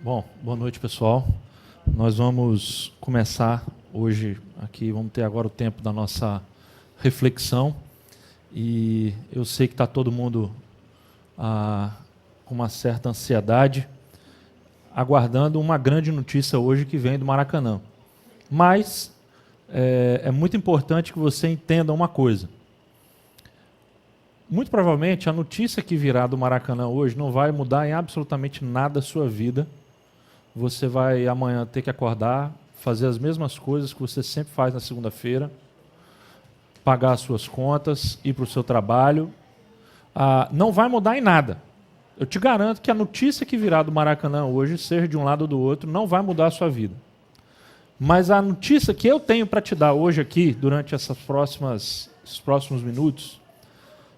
Bom, boa noite, pessoal. Nós vamos começar hoje aqui, vamos ter agora o tempo da nossa reflexão. E eu sei que está todo mundo com uma certa ansiedade, aguardando uma grande notícia hoje que vem do Maracanã. Mas é muito importante que você entenda uma coisa. Muito provavelmente a notícia que virá do Maracanã hoje não vai mudar em absolutamente nada a sua vida. Você vai amanhã ter que acordar, fazer as mesmas coisas que você sempre faz na segunda-feira, pagar as suas contas, ir para o seu trabalho. Não vai mudar em nada. Eu te garanto que a notícia que virá do Maracanã hoje, seja de um lado ou do outro, não vai mudar a sua vida. Mas a notícia que eu tenho para te dar hoje aqui, durante esses próximos minutos,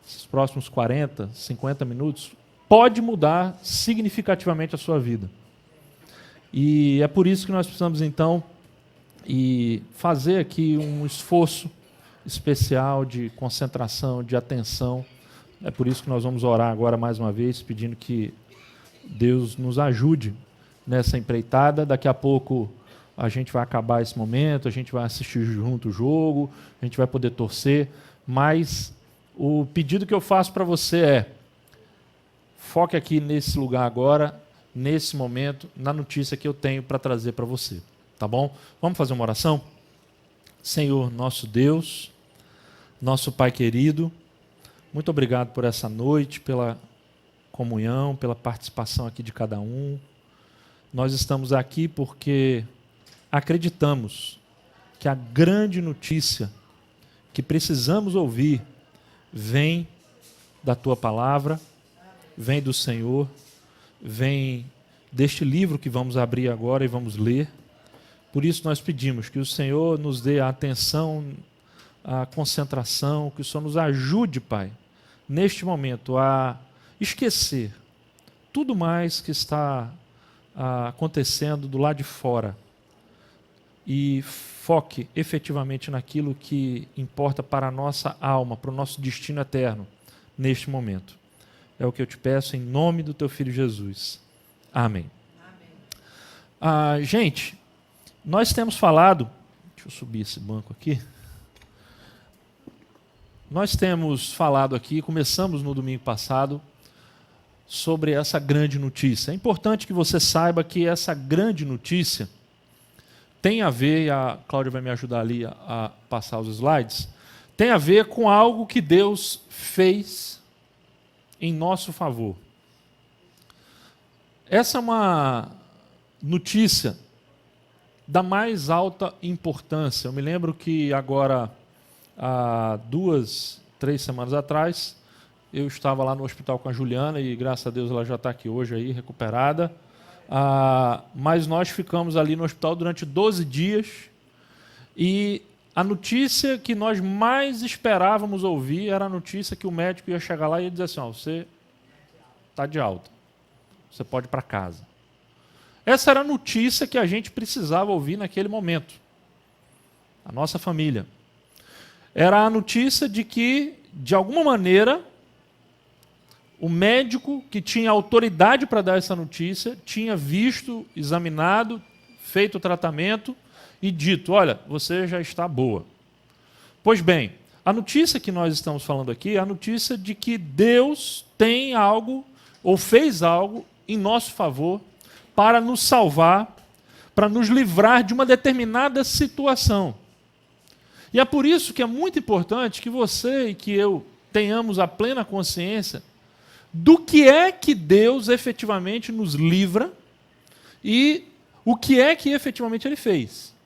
esses próximos 40, 50 minutos, pode mudar significativamente a sua vida. E é por isso que nós precisamos, então, fazer aqui um esforço especial de concentração, de atenção. É por isso que nós vamos orar agora mais uma vez, pedindo que Deus nos ajude nessa empreitada. Daqui a pouco a gente vai acabar esse momento, a gente vai assistir junto o jogo, a gente vai poder torcer, mas o pedido que eu faço para você é: foque aqui nesse lugar agora, nesse momento, na notícia que eu tenho para trazer para você. Tá bom? Vamos fazer uma oração? Senhor, nosso Deus, nosso Pai querido, muito obrigado por essa noite, pela comunhão, pela participação aqui de cada um. Nós estamos aqui porque acreditamos que a grande notícia que precisamos ouvir vem da Tua Palavra, vem do Senhor, vem deste livro que vamos abrir agora e vamos ler. Por isso nós pedimos que o Senhor nos dê a atenção, a concentração, que o Senhor nos ajude, Pai, neste momento a esquecer tudo mais que está acontecendo do lado de fora e foque efetivamente naquilo que importa para a nossa alma, para o nosso destino eterno neste momento. É o que eu te peço em nome do teu Filho Jesus. Amém. Gente, nós temos falado... Deixa eu subir esse banco aqui. Nós temos falado aqui, começamos no domingo passado, sobre essa grande notícia. É importante que você saiba que essa grande notícia tem a ver, e a Cláudia vai me ajudar ali a passar os slides, tem a ver com algo que Deus fez em nosso favor. Essa é uma notícia da mais alta importância. Eu me lembro que agora, há 2, 3 semanas atrás, eu estava lá no hospital com a Juliana e, graças a Deus, ela já está aqui hoje, aí, recuperada. Mas nós ficamos ali no hospital durante 12 dias e a notícia que nós mais esperávamos ouvir era a notícia que o médico ia chegar lá e ia dizer assim: você está de alta, você pode ir para casa. Essa era a notícia que a gente precisava ouvir naquele momento. A nossa família. Era a notícia de que, de alguma maneira, o médico que tinha autoridade para dar essa notícia tinha visto, examinado, feito o tratamento e dito: olha, você já está boa. Pois bem, a notícia que nós estamos falando aqui é a notícia de que Deus tem algo, ou fez algo, em nosso favor, para nos salvar, para nos livrar de uma determinada situação. E é por isso que é muito importante que você e que eu tenhamos a plena consciência do que é que Deus efetivamente nos livra e o que é que efetivamente Ele fez.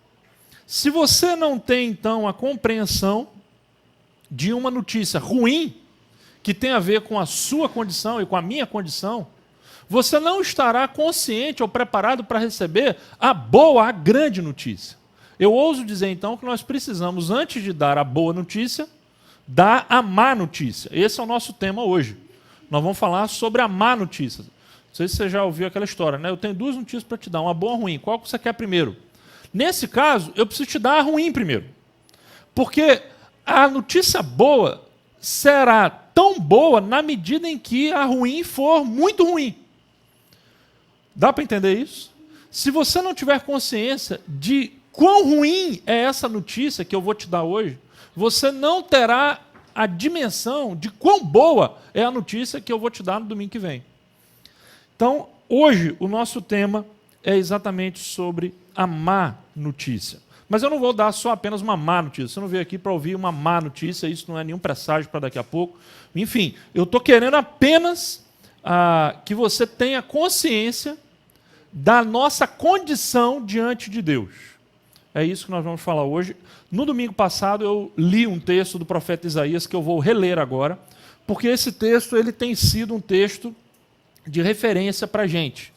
Se você não tem, então, a compreensão de uma notícia ruim, que tem a ver com a sua condição e com a minha condição, você não estará consciente ou preparado para receber a boa, a grande notícia. Eu ouso dizer, então, que nós precisamos, antes de dar a boa notícia, dar a má notícia. Esse é o nosso tema hoje. Nós vamos falar sobre a má notícia. Não sei se você já ouviu aquela história, né? Eu tenho 2 notícias para te dar, uma boa e uma ruim. Qual que você quer primeiro? Nesse caso, eu preciso te dar a ruim primeiro. Porque a notícia boa será tão boa na medida em que a ruim for muito ruim. Dá para entender isso? Se você não tiver consciência de quão ruim é essa notícia que eu vou te dar hoje, você não terá a dimensão de quão boa é a notícia que eu vou te dar no domingo que vem. Então, hoje, o nosso tema é exatamente sobre a má notícia. Mas eu não vou dar só apenas uma má notícia. Você não veio aqui para ouvir uma má notícia, isso não é nenhum presságio para daqui a pouco. Enfim, eu estou querendo apenas que você tenha consciência da nossa condição diante de Deus. É isso que nós vamos falar hoje. No domingo passado eu li um texto do profeta Isaías que eu vou reler agora, porque esse texto ele tem sido um texto de referência para a gente.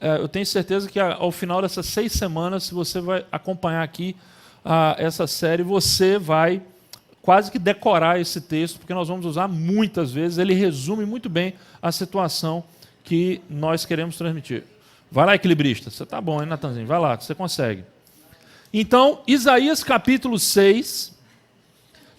Eu tenho certeza que ao final dessas 6 semanas, se você vai acompanhar aqui essa série, você vai quase que decorar esse texto, porque nós vamos usar muitas vezes. Ele resume muito bem a situação que nós queremos transmitir. Vai lá, equilibrista. Você está bom, hein, Natanzinho? Vai lá, você consegue. Então, Isaías capítulo 6,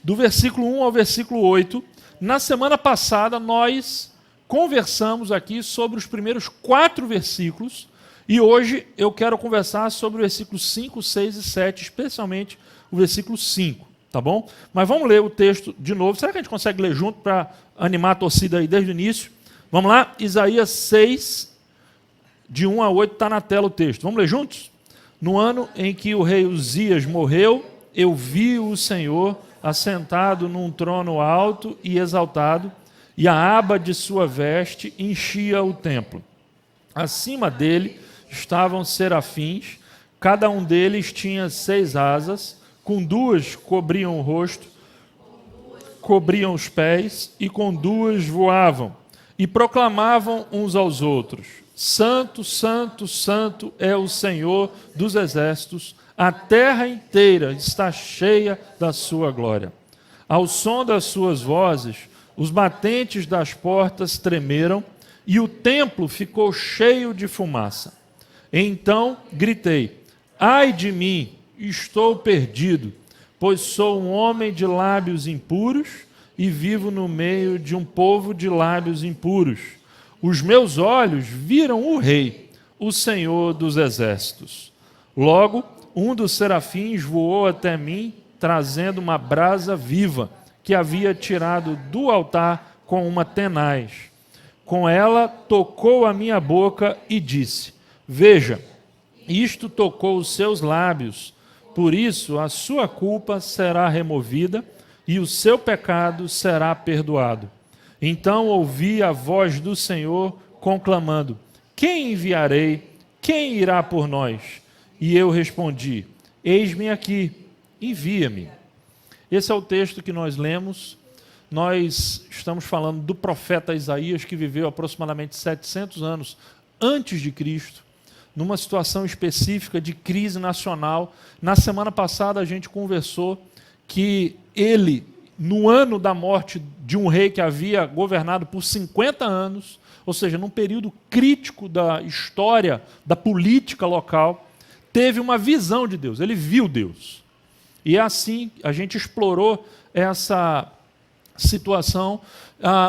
do versículo 1 ao versículo 8. Na semana passada, nós conversamos aqui sobre os primeiros 4 versículos, e hoje eu quero conversar sobre os versículos 5, 6 e 7, especialmente o versículo 5, tá bom? Mas vamos ler o texto de novo. Será que a gente consegue ler junto para animar a torcida aí desde o início? Vamos lá? Isaías 6, de 1 a 8, está na tela o texto. Vamos ler juntos? No ano em que o rei Uzias morreu, eu vi o Senhor assentado num trono alto e exaltado, e a aba de sua veste enchia o templo. Acima dele estavam serafins, cada um deles tinha 6 asas, com 2 cobriam o rosto, cobriam os pés, e com 2 voavam, e proclamavam uns aos outros: Santo, Santo, Santo é o Senhor dos exércitos, a terra inteira está cheia da sua glória. Ao som das suas vozes, os batentes das portas tremeram e o templo ficou cheio de fumaça. Então gritei: ai de mim, estou perdido, pois sou um homem de lábios impuros e vivo no meio de um povo de lábios impuros. Os meus olhos viram o Rei, o Senhor dos exércitos. Logo, um dos serafins voou até mim, trazendo uma brasa viva, que havia tirado do altar com uma tenaz. Com ela tocou a minha boca e disse: veja, isto tocou os seus lábios, por isso a sua culpa será removida e o seu pecado será perdoado. Então ouvi a voz do Senhor conclamando: quem enviarei? Quem irá por nós? E eu respondi: eis-me aqui, envia-me. Esse é o texto que nós lemos. Nós estamos falando do profeta Isaías, que viveu aproximadamente 700 anos antes de Cristo, numa situação específica de crise nacional. Na semana passada a gente conversou que ele, no ano da morte de um rei que havia governado por 50 anos, ou seja, num período crítico da história, da política local, teve uma visão de Deus, ele viu Deus. E assim a gente explorou essa situação,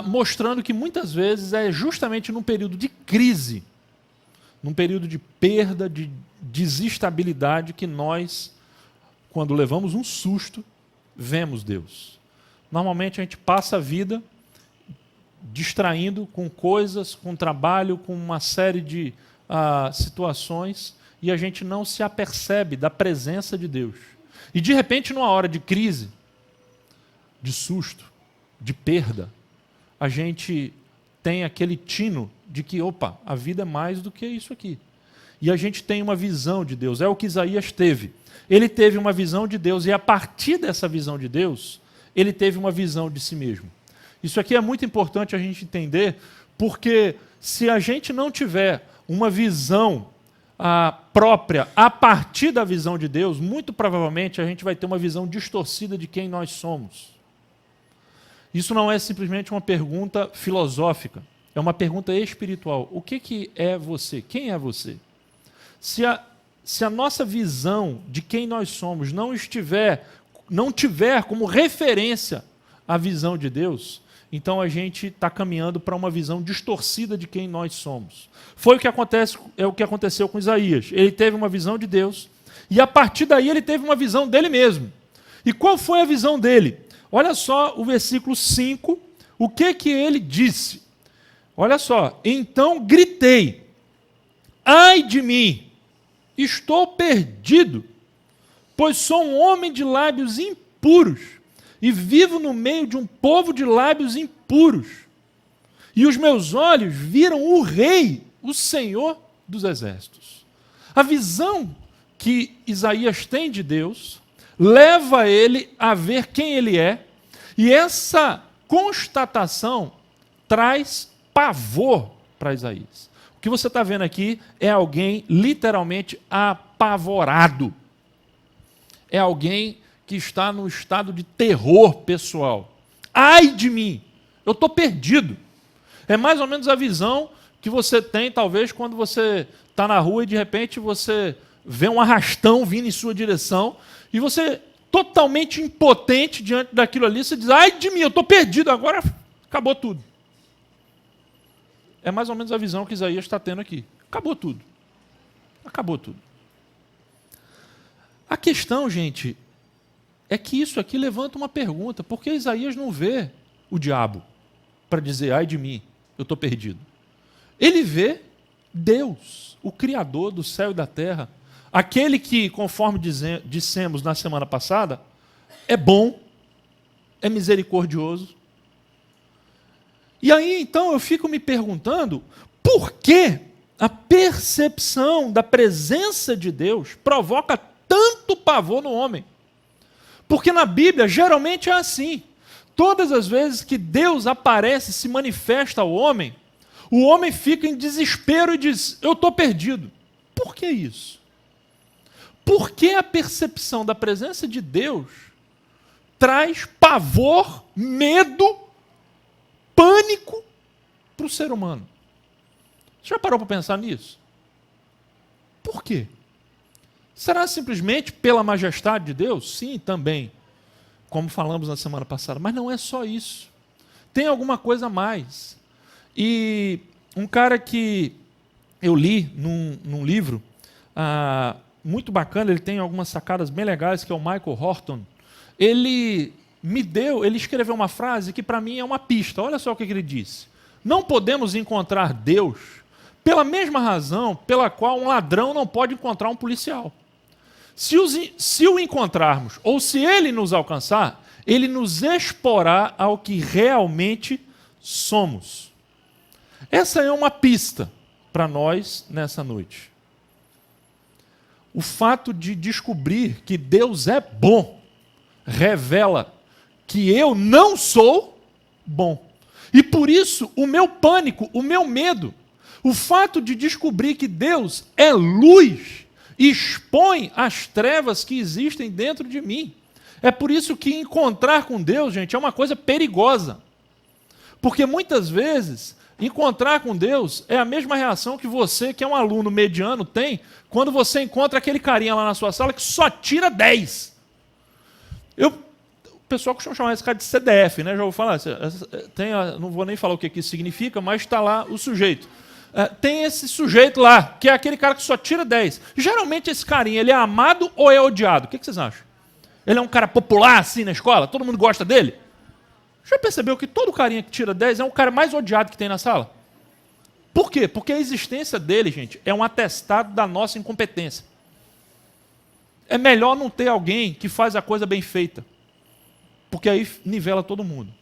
mostrando que muitas vezes é justamente num período de crise, num período de perda, de desestabilidade, que nós, quando levamos um susto, vemos Deus. Normalmente a gente passa a vida distraindo com coisas, com trabalho, com uma série de situações, e a gente não se apercebe da presença de Deus. E de repente, numa hora de crise, de susto, de perda, a gente tem aquele tino de que, opa, a vida é mais do que isso aqui. E a gente tem uma visão de Deus. É o que Isaías teve. Ele teve uma visão de Deus, e a partir dessa visão de Deus, ele teve uma visão de si mesmo. Isso aqui é muito importante a gente entender, porque se a gente não tiver uma visão própria a partir da visão de Deus, muito provavelmente a gente vai ter uma visão distorcida de quem nós somos. Isso não é simplesmente uma pergunta filosófica, é uma pergunta espiritual. O que é você? Quem é você? Se a nossa visão de quem nós somos não tiver como referência a visão de Deus, então a gente está caminhando para uma visão distorcida de quem nós somos. Foi o que aconteceu com Isaías. Ele teve uma visão de Deus, e a partir daí ele teve uma visão dele mesmo. E qual foi a visão dele? Olha só o versículo 5, o que ele disse. Olha só, então gritei, ai de mim, estou perdido, pois sou um homem de lábios impuros, e vivo no meio de um povo de lábios impuros. E os meus olhos viram o Rei, o Senhor dos Exércitos. A visão que Isaías tem de Deus leva ele a ver quem ele é, e essa constatação traz pavor para Isaías. O que você está vendo aqui é alguém literalmente apavorado. É alguém que está num estado de terror pessoal. Ai de mim, eu estou perdido. É mais ou menos a visão que você tem, talvez, quando você está na rua e de repente você vê um arrastão vindo em sua direção e você, totalmente impotente diante daquilo ali, você diz, ai de mim, eu estou perdido, agora acabou tudo. É mais ou menos a visão que Isaías está tendo aqui. Acabou tudo. Acabou tudo. A questão, gente, é que isso aqui levanta uma pergunta. Por que Isaías não vê o diabo para dizer, ai de mim, eu estou perdido? Ele vê Deus, o Criador do céu e da terra, aquele que, conforme dissemos na semana passada, é bom, é misericordioso. E aí, então, eu fico me perguntando por que a percepção da presença de Deus provoca tanto pavor no homem. Porque na Bíblia, geralmente é assim. Todas as vezes que Deus aparece, se manifesta ao homem, o homem fica em desespero e diz, eu estou perdido. Por que isso? Por que a percepção da presença de Deus traz pavor, medo, pânico para o ser humano? Você já parou para pensar nisso? Por quê? Será simplesmente pela majestade de Deus? Sim, também, como falamos na semana passada. Mas não é só isso. Tem alguma coisa a mais. E um cara que eu li num livro, muito bacana, ele tem algumas sacadas bem legais, que é o Michael Horton. Ele escreveu uma frase que para mim é uma pista. Olha só o que ele disse. Não podemos encontrar Deus pela mesma razão pela qual um ladrão não pode encontrar um policial. Se o encontrarmos, ou se ele nos alcançar, ele nos exporá ao que realmente somos. Essa é uma pista para nós nessa noite. O fato de descobrir que Deus é bom revela que eu não sou bom. E por isso, o meu pânico, o meu medo, o fato de descobrir que Deus é luz, expõe as trevas que existem dentro de mim. É por isso que encontrar com Deus, gente, é uma coisa perigosa. Porque muitas vezes, encontrar com Deus é a mesma reação que você, que é um aluno mediano, tem quando você encontra aquele carinha lá na sua sala que só tira 10. O pessoal costuma chamar esse cara de CDF, né? Já vou falar. Não vou nem falar o que isso significa, mas está lá o sujeito. Tem esse sujeito lá, que é aquele cara que só tira 10. Geralmente esse carinha, ele é amado ou é odiado? O que vocês acham? Ele é um cara popular assim na escola? Todo mundo gosta dele? Já percebeu que todo carinha que tira 10 é o cara mais odiado que tem na sala? Por quê? Porque a existência dele, gente, é um atestado da nossa incompetência. É melhor não ter alguém que faz a coisa bem feita, porque aí nivela todo mundo.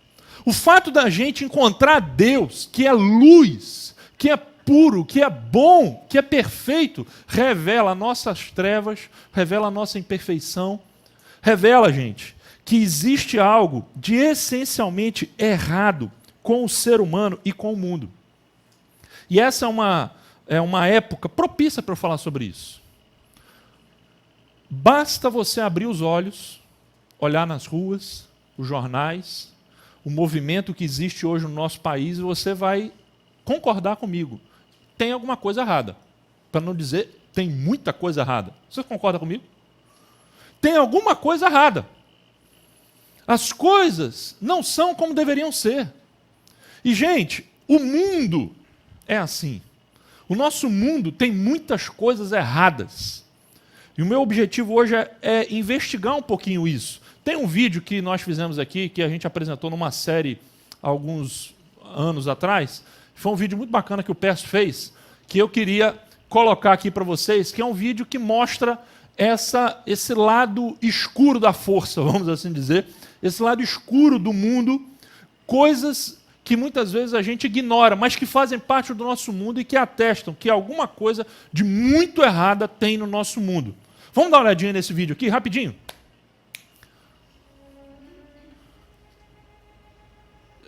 O fato da gente encontrar Deus, que é luz, que é puro, que é bom, que é perfeito, revela nossas trevas, revela a nossa imperfeição, revela, gente, que existe algo de essencialmente errado com o ser humano e com o mundo. E essa é uma época propícia para eu falar sobre isso. Basta você abrir os olhos, olhar nas ruas, os jornais, o movimento que existe hoje no nosso país, e você vai concordar comigo. Tem alguma coisa errada. Para não dizer, tem muita coisa errada. Você concorda comigo? Tem alguma coisa errada. As coisas não são como deveriam ser. E, gente, o mundo é assim. O nosso mundo tem muitas coisas erradas. E o meu objetivo hoje é investigar um pouquinho isso. Tem um vídeo que nós fizemos aqui, que a gente apresentou numa série há alguns anos atrás. Foi um vídeo muito bacana que o Perso fez, que eu queria colocar aqui para vocês, que é um vídeo que mostra esse lado escuro da força, vamos assim dizer, esse lado escuro do mundo, coisas que muitas vezes a gente ignora, mas que fazem parte do nosso mundo e que atestam que alguma coisa de muito errada tem no nosso mundo. Vamos dar uma olhadinha nesse vídeo aqui, rapidinho?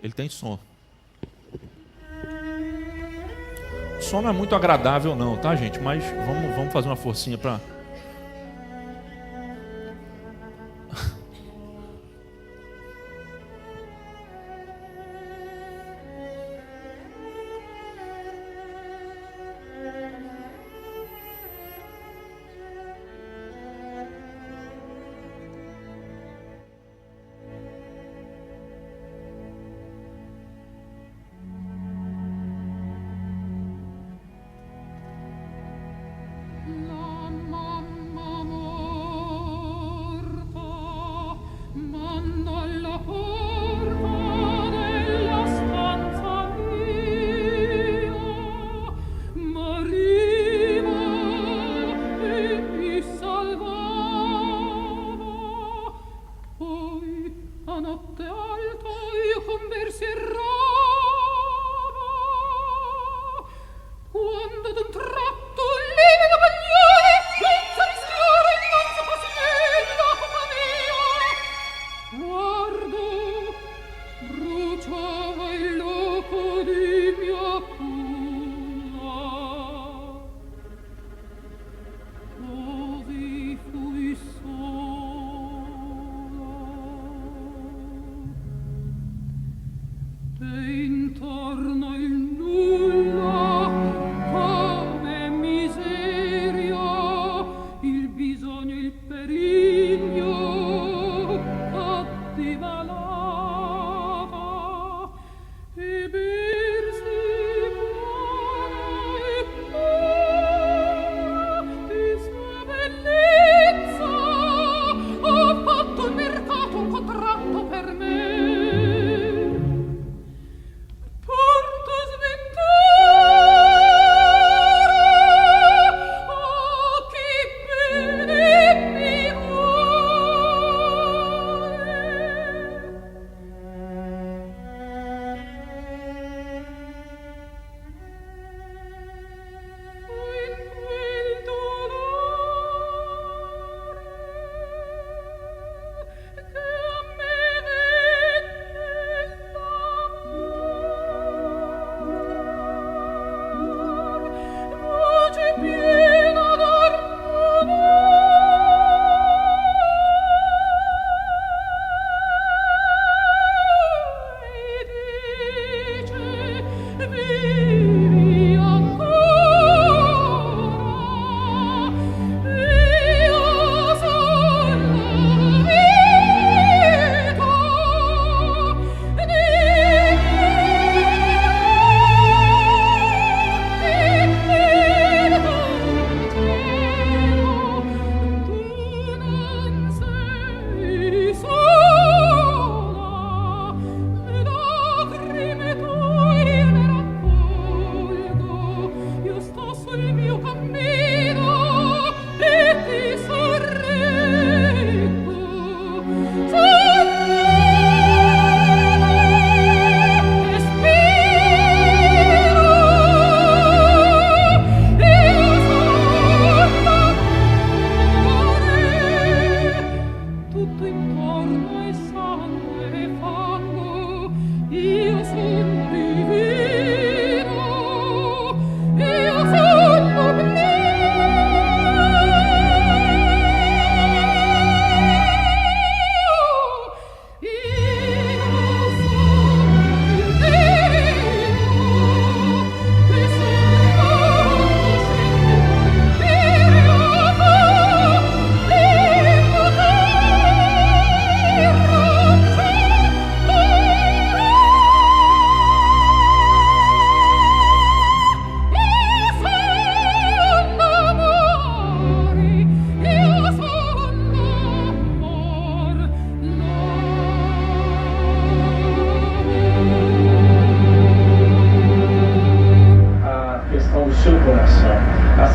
Ele tem som. O som não é muito agradável não, tá, gente? Mas vamos fazer uma forcinha para... La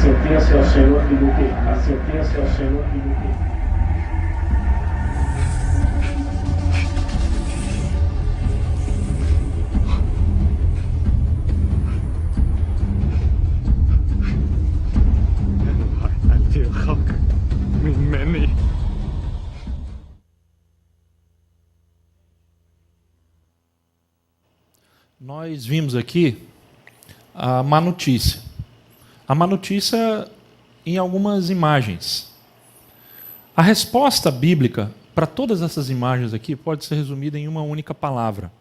sentença é o Senhor que lhe dê. A sentença é o Senhor que lhe dê. Nós vimos aqui a má notícia. A má notícia em algumas imagens. A resposta bíblica para todas essas imagens aqui pode ser resumida em uma única palavra.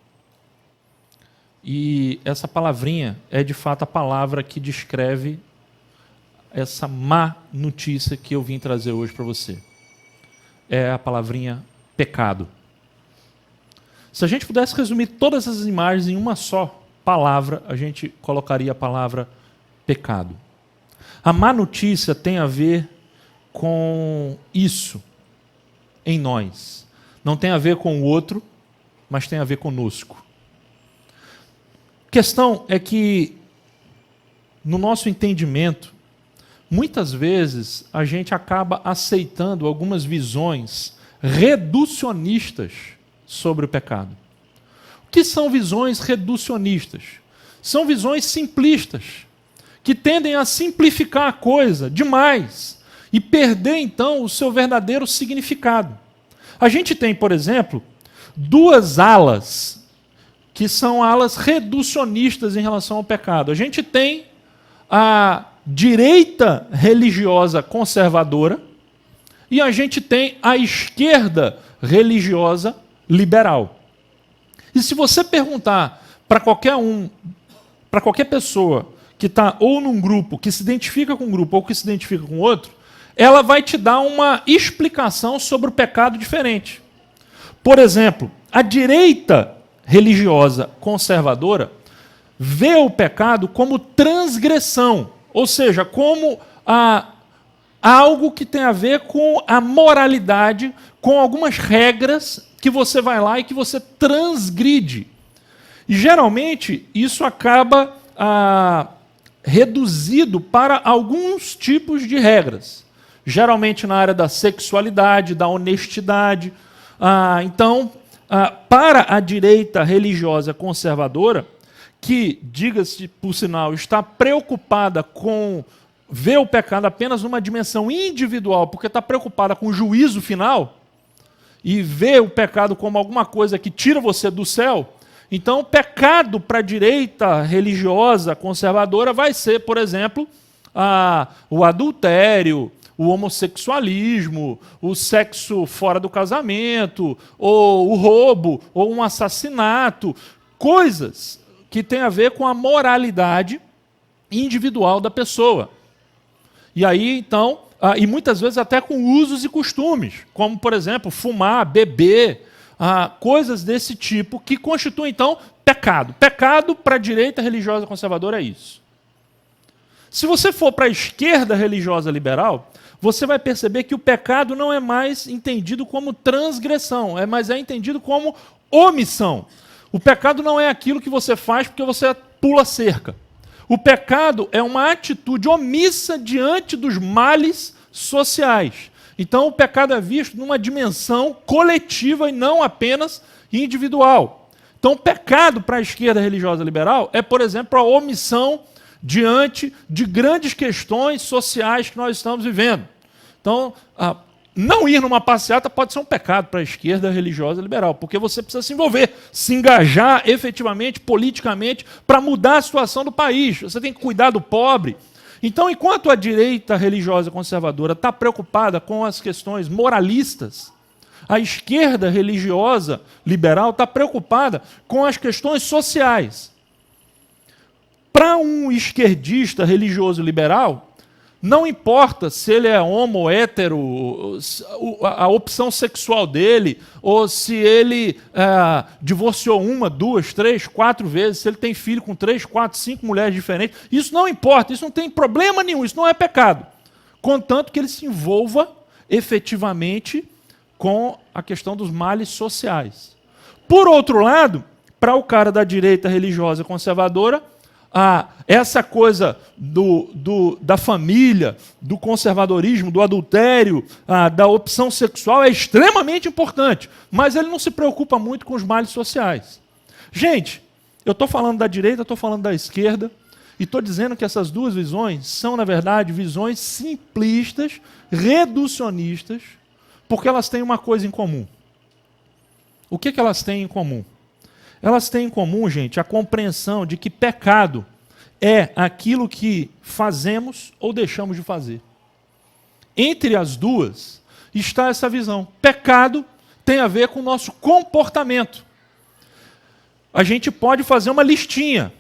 E essa palavrinha é de fato a palavra que descreve essa má notícia que eu vim trazer hoje para você. É a palavrinha pecado. Se a gente pudesse resumir todas essas imagens em uma só palavra, a gente colocaria a palavra pecado. A má notícia tem a ver com isso em nós. Não tem a ver com o outro, mas tem a ver conosco. A questão é que, no nosso entendimento, muitas vezes a gente acaba aceitando algumas visões reducionistas sobre o pecado. O que são visões reducionistas? São visões simplistas, que tendem a simplificar a coisa demais e perder, então, o seu verdadeiro significado. A gente tem, por exemplo, duas alas, que são alas reducionistas em relação ao pecado. A gente tem a direita religiosa conservadora e a gente tem a esquerda religiosa liberal. E se você perguntar para qualquer pessoa que está ou num grupo, que se identifica com um grupo ou que se identifica com outro, ela vai te dar uma explicação sobre o pecado diferente. Por exemplo, a direita religiosa conservadora vê o pecado como transgressão, ou seja, como algo que tem a ver com a moralidade, com algumas regras que você vai lá e que você transgride. E geralmente isso acaba reduzido para alguns tipos de regras. Geralmente na área da sexualidade, da honestidade. Então, para a direita religiosa conservadora, que, diga-se por sinal, está preocupada com ver o pecado apenas numa dimensão individual, porque está preocupada com o juízo final, e vê o pecado como alguma coisa que tira você do céu, então o pecado para a direita religiosa conservadora vai ser, por exemplo, o adultério, o homossexualismo, o sexo fora do casamento, ou o roubo, ou um assassinato, coisas que têm a ver com a moralidade individual da pessoa. E aí, então, e muitas vezes até com usos e costumes, como, por exemplo, fumar, beber, coisas desse tipo, que constituem, então, pecado. Pecado para a direita religiosa conservadora é isso. Se você for para a esquerda religiosa liberal, você vai perceber que o pecado não é mais entendido como transgressão, mas é entendido como omissão. O pecado não é aquilo que você faz porque você pula cerca. O pecado é uma atitude omissa diante dos males sociais. Então o pecado é visto numa dimensão coletiva e não apenas individual. Então o pecado para a esquerda religiosa liberal é, por exemplo, a omissão diante de grandes questões sociais que nós estamos vivendo. Então, não ir numa passeata pode ser um pecado para a esquerda religiosa liberal, porque você precisa se envolver, se engajar efetivamente, politicamente, para mudar a situação do país. Você tem que cuidar do pobre. Então, enquanto a direita religiosa conservadora está preocupada com as questões moralistas, a esquerda religiosa liberal está preocupada com as questões sociais. Para um esquerdista religioso liberal, não importa se ele é homo, hétero, a opção sexual dele, ou se ele divorciou 1, 2, 3, 4 vezes, se ele tem filho com 3, 4, 5 mulheres diferentes. Isso não importa, isso não tem problema nenhum, isso não é pecado. Contanto que ele se envolva efetivamente com a questão dos males sociais. Por outro lado, para o cara da direita religiosa conservadora, essa coisa da família, do conservadorismo, do adultério, da opção sexual é extremamente importante, mas ele não se preocupa muito com os males sociais. Gente, eu estou falando da direita, estou falando da esquerda, e estou dizendo que essas duas visões são, na verdade, visões simplistas, reducionistas, porque elas têm uma coisa em comum. O que elas têm em comum? Elas têm em comum, gente, a compreensão de que pecado é aquilo que fazemos ou deixamos de fazer. Entre as duas está essa visão. Pecado tem a ver com o nosso comportamento. A gente pode fazer uma listinha.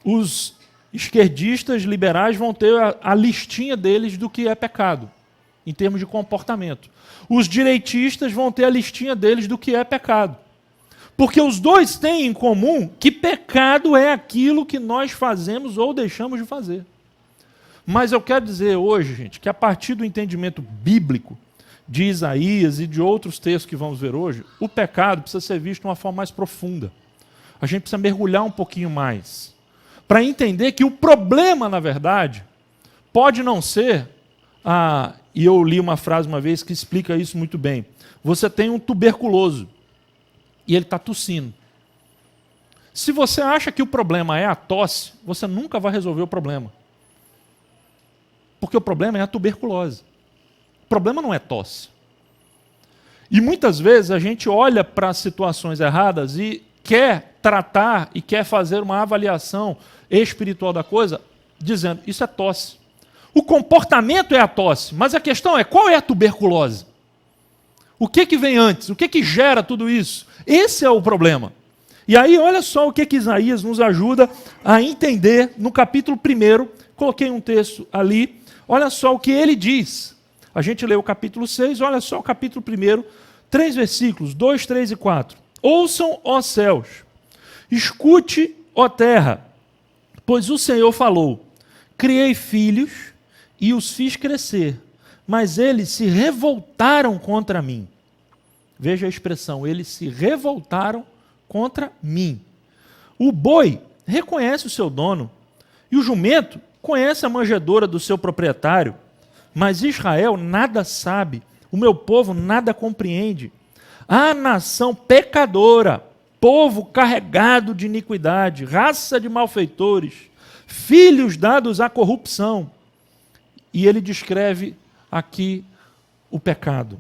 Os esquerdistas liberais vão ter a listinha deles do que é pecado, em termos de comportamento. Os direitistas vão ter a listinha deles do que é pecado. Porque os dois têm em comum que pecado é aquilo que nós fazemos ou deixamos de fazer. Mas eu quero dizer hoje, gente, que a partir do entendimento bíblico de Isaías e de outros textos que vamos ver hoje, o pecado precisa ser visto de uma forma mais profunda. A gente precisa mergulhar um pouquinho mais, para entender que o problema, na verdade, pode não ser... e eu li uma frase uma vez que explica isso muito bem. Você tem um tuberculoso, e ele está tossindo. Se você acha que o problema é a tosse, você nunca vai resolver o problema. Porque o problema é a tuberculose. O problema não é tosse. E muitas vezes a gente olha para situações erradas e quer tratar e quer fazer uma avaliação espiritual da coisa, dizendo, isso é tosse. O comportamento é a tosse, mas a questão é, qual é a tuberculose? O que vem antes? O que gera tudo isso? Esse é o problema. E aí, olha só o que Isaías nos ajuda a entender no capítulo 1. Coloquei um texto ali. Olha só o que ele diz. A gente leu o capítulo 6, olha só o capítulo 1, 3 versículos, 2, 3 e 4. Ouçam, ó céus, escute, ó terra, pois o Senhor falou, criei filhos e os fiz crescer, mas eles se revoltaram contra mim. Veja a expressão, eles se revoltaram contra mim. O boi reconhece o seu dono, e o jumento conhece a manjedoura do seu proprietário, mas Israel nada sabe, o meu povo nada compreende. A nação pecadora, povo carregado de iniquidade, raça de malfeitores, filhos dados à corrupção. E ele descreve aqui o pecado.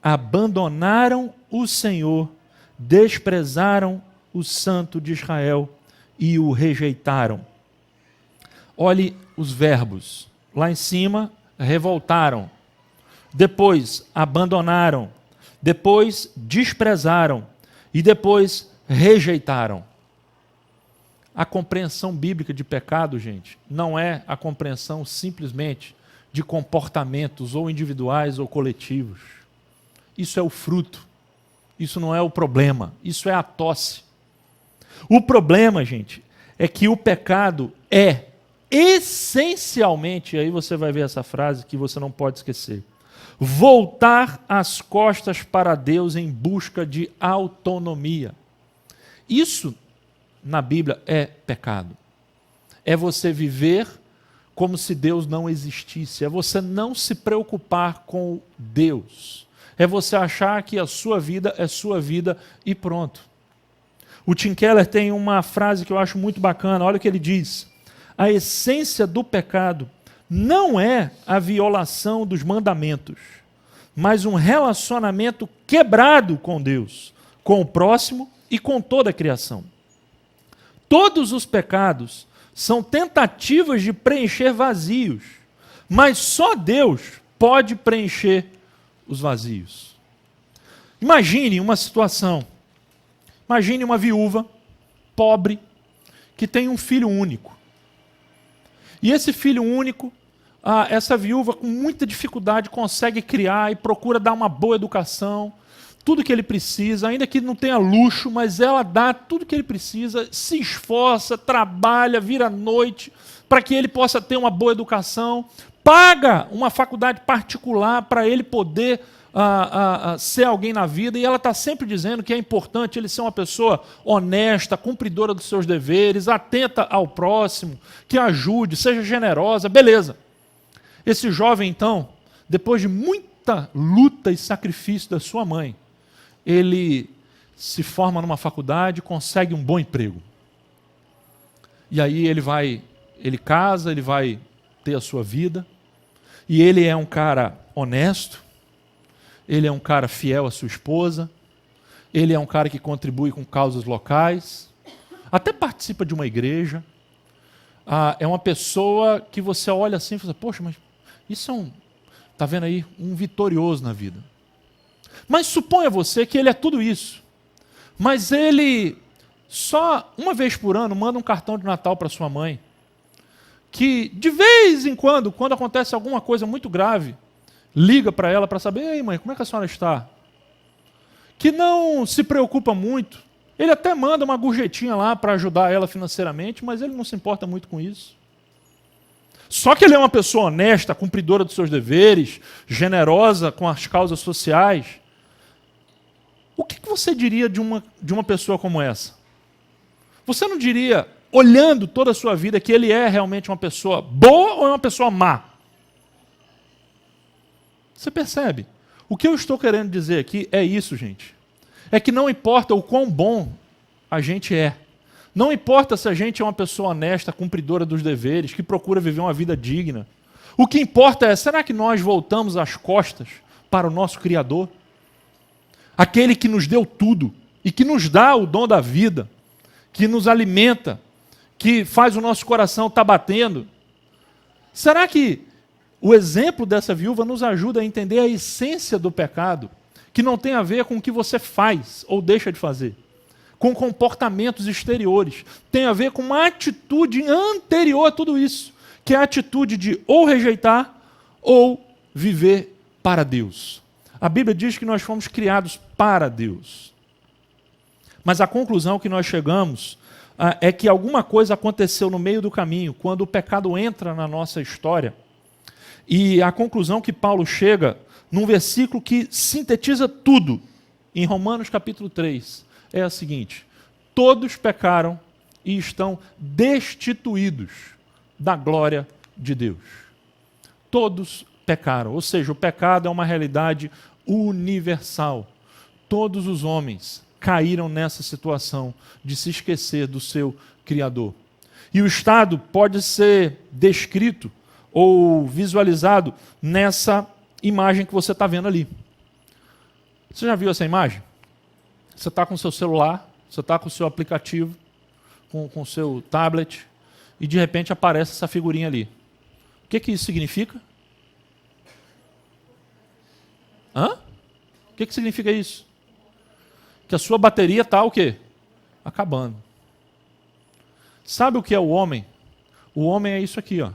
Abandonaram o Senhor, desprezaram o Santo de Israel e o rejeitaram. Olhe os verbos. Lá em cima, revoltaram. Depois, abandonaram. Depois, desprezaram. E depois, rejeitaram. A compreensão bíblica de pecado, gente, não é a compreensão simplesmente de comportamentos ou individuais ou coletivos. Isso é o fruto. Isso não é o problema. Isso é a tosse. O problema, gente, é que o pecado é essencialmente, e aí você vai ver essa frase que você não pode esquecer, voltar as costas para Deus em busca de autonomia. Isso, na Bíblia, é pecado. É você viver como se Deus não existisse. É você não se preocupar com Deus. É você achar que a sua vida é sua vida e pronto. O Tim Keller tem uma frase que eu acho muito bacana. Olha o que ele diz. A essência do pecado não é a violação dos mandamentos, mas um relacionamento quebrado com Deus, com o próximo e com toda a criação. Todos os pecados são tentativas de preencher vazios, mas só Deus pode preencher os vazios. Imagine uma situação. Imagine uma viúva pobre que tem um filho único. E esse filho único, essa viúva com muita dificuldade consegue criar e procura dar uma boa educação, tudo que ele precisa, ainda que não tenha luxo, mas ela dá tudo que ele precisa, se esforça, trabalha, vira à noite, para que ele possa ter uma boa educação, paga uma faculdade particular para ele poder ser alguém na vida, e ela está sempre dizendo que é importante ele ser uma pessoa honesta, cumpridora dos seus deveres, atenta ao próximo, que ajude, seja generosa, beleza. Esse jovem, então, depois de muita luta e sacrifício da sua mãe, ele se forma numa faculdade, consegue um bom emprego. E aí ele casa, ele vai ter a sua vida, e ele é um cara honesto, ele é um cara fiel à sua esposa, ele é um cara que contribui com causas locais, até participa de uma igreja, é uma pessoa que você olha assim e fala, poxa, mas isso está vendo aí, um vitorioso na vida. Mas suponha você que ele é tudo isso, mas ele só uma vez por ano manda um cartão de Natal para sua mãe, que de vez em quando acontece alguma coisa muito grave, liga para ela para saber, ei mãe, como é que a senhora está? Que não se preocupa muito. Ele até manda uma gorjetinha lá para ajudar ela financeiramente, mas ele não se importa muito com isso. Só que ele é uma pessoa honesta, cumpridora dos seus deveres, generosa com as causas sociais. O que você diria de uma pessoa como essa? Você não diria, olhando toda a sua vida, que ele é realmente uma pessoa boa ou é uma pessoa má? Você percebe? O que eu estou querendo dizer aqui é isso, gente. É que não importa o quão bom a gente é. Não importa se a gente é uma pessoa honesta, cumpridora dos deveres, que procura viver uma vida digna. O que importa é, será que nós voltamos as costas para o nosso Criador? Aquele que nos deu tudo e que nos dá o dom da vida, que nos alimenta, que faz o nosso coração estar batendo. Será que o exemplo dessa viúva nos ajuda a entender a essência do pecado, que não tem a ver com o que você faz ou deixa de fazer, com comportamentos exteriores, tem a ver com uma atitude anterior a tudo isso, que é a atitude de ou rejeitar ou viver para Deus. A Bíblia diz que nós fomos criados para Deus. Mas a conclusão que nós chegamos é que alguma coisa aconteceu no meio do caminho, quando o pecado entra na nossa história. E a conclusão que Paulo chega, num versículo que sintetiza tudo, em Romanos capítulo 3, é a seguinte: todos pecaram e estão destituídos da glória de Deus. Todos pecaram, ou seja, o pecado é uma realidade universal. Todos os homens caíram nessa situação de se esquecer do seu Criador. E o estado pode ser descrito ou visualizado nessa imagem que você está vendo ali. Você já viu essa imagem? Você está com o seu celular, você está com o seu aplicativo, com o seu tablet, e de repente aparece essa figurinha ali. O que isso significa? O que significa isso? Que a sua bateria está o quê? Acabando. Sabe o que é o homem? O homem é isso aqui, ó.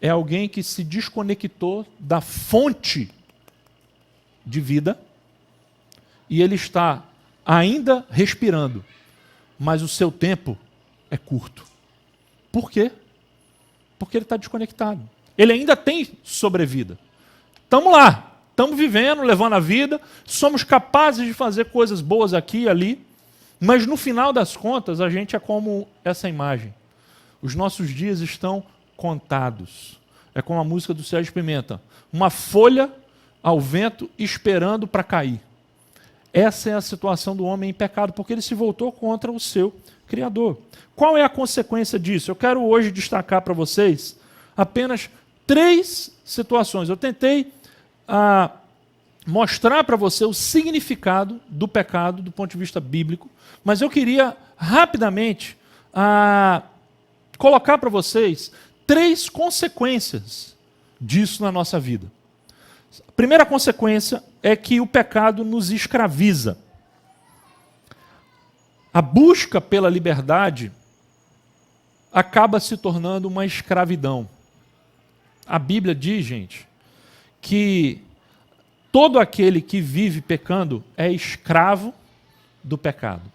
É alguém que se desconectou da fonte de vida e ele está ainda respirando, mas o seu tempo é curto. Por quê? Porque ele está desconectado. Ele ainda tem sobrevida. Estamos lá, estamos vivendo, levando a vida, somos capazes de fazer coisas boas aqui e ali, mas no final das contas a gente é como essa imagem. Os nossos dias estão contados. É como a música do Sérgio Pimenta. Uma folha ao vento esperando para cair. Essa é a situação do homem em pecado, porque ele se voltou contra o seu Criador. Qual é a consequência disso? Eu quero hoje destacar para vocês apenas 3 situações. Eu tentei mostrar para você o significado do pecado do ponto de vista bíblico, mas eu queria rapidamente colocar para vocês 3 consequências disso na nossa vida. A primeira consequência é que o pecado nos escraviza. A busca pela liberdade acaba se tornando uma escravidão. A Bíblia diz, gente, que todo aquele que vive pecando é escravo do pecado.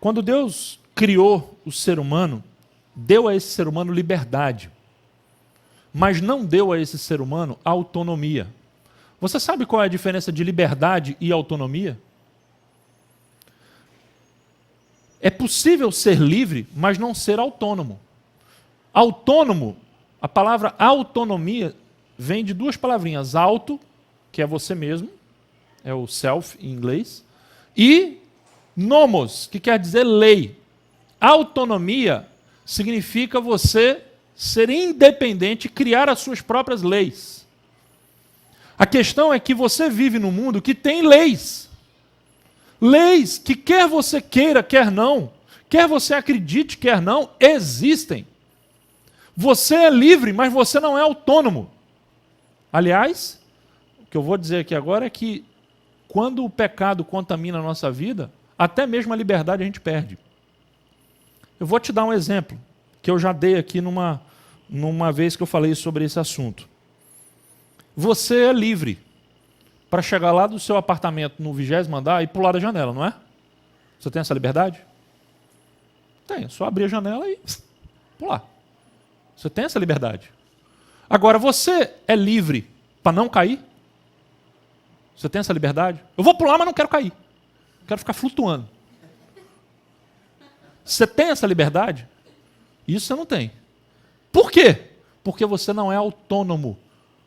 Quando Deus criou o ser humano, deu a esse ser humano liberdade. mas não deu a esse ser humano autonomia. Você sabe qual é a diferença de liberdade e autonomia? É possível ser livre, mas não ser autônomo. Autônomo, a palavra autonomia vem de duas palavrinhas. Auto, que é você mesmo, é o self em inglês, e nomos, que quer dizer lei. Autonomia significa você ser independente e criar as suas próprias leis. A questão é que você vive num mundo que tem leis. Leis que quer você queira, quer não, quer você acredite, quer não, existem. Você é livre, mas você não é autônomo. Aliás, o que eu vou dizer aqui agora é que quando o pecado contamina a nossa vida, até mesmo a liberdade a gente perde. Eu vou te dar um exemplo, que eu já dei aqui numa vez que eu falei sobre esse assunto. Você é livre para chegar lá do seu apartamento no 20º andar e pular da janela, não é? Você tem essa liberdade? Tem, é só abrir a janela e pular. Você tem essa liberdade. Agora, você é livre para não cair? Você tem essa liberdade? Eu vou pular, mas não quero cair. Quero ficar flutuando. Você tem essa liberdade? Isso você não tem. Por quê? Porque você não é autônomo.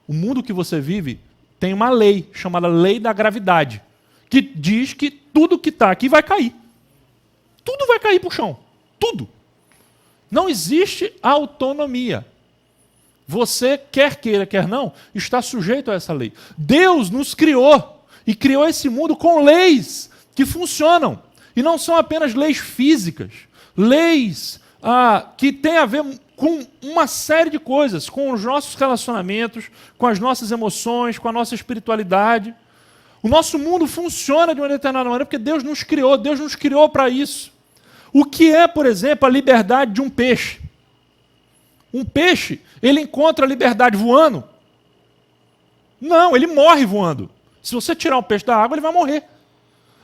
O mundo que você vive tem uma lei chamada lei da gravidade, que diz que tudo que está aqui vai cair. Tudo vai cair para o chão. Tudo. Não existe autonomia. Você, quer queira, quer não, está sujeito a essa lei. Deus nos criou e criou esse mundo com leis que funcionam. E não são apenas leis físicas, leis que têm a ver com uma série de coisas, com os nossos relacionamentos, com as nossas emoções, com a nossa espiritualidade. O nosso mundo funciona de uma determinada maneira porque Deus nos criou para isso. O que é, por exemplo, a liberdade de um peixe? Um peixe, ele encontra a liberdade voando? Não, ele morre voando. Se você tirar um peixe da água, ele vai morrer.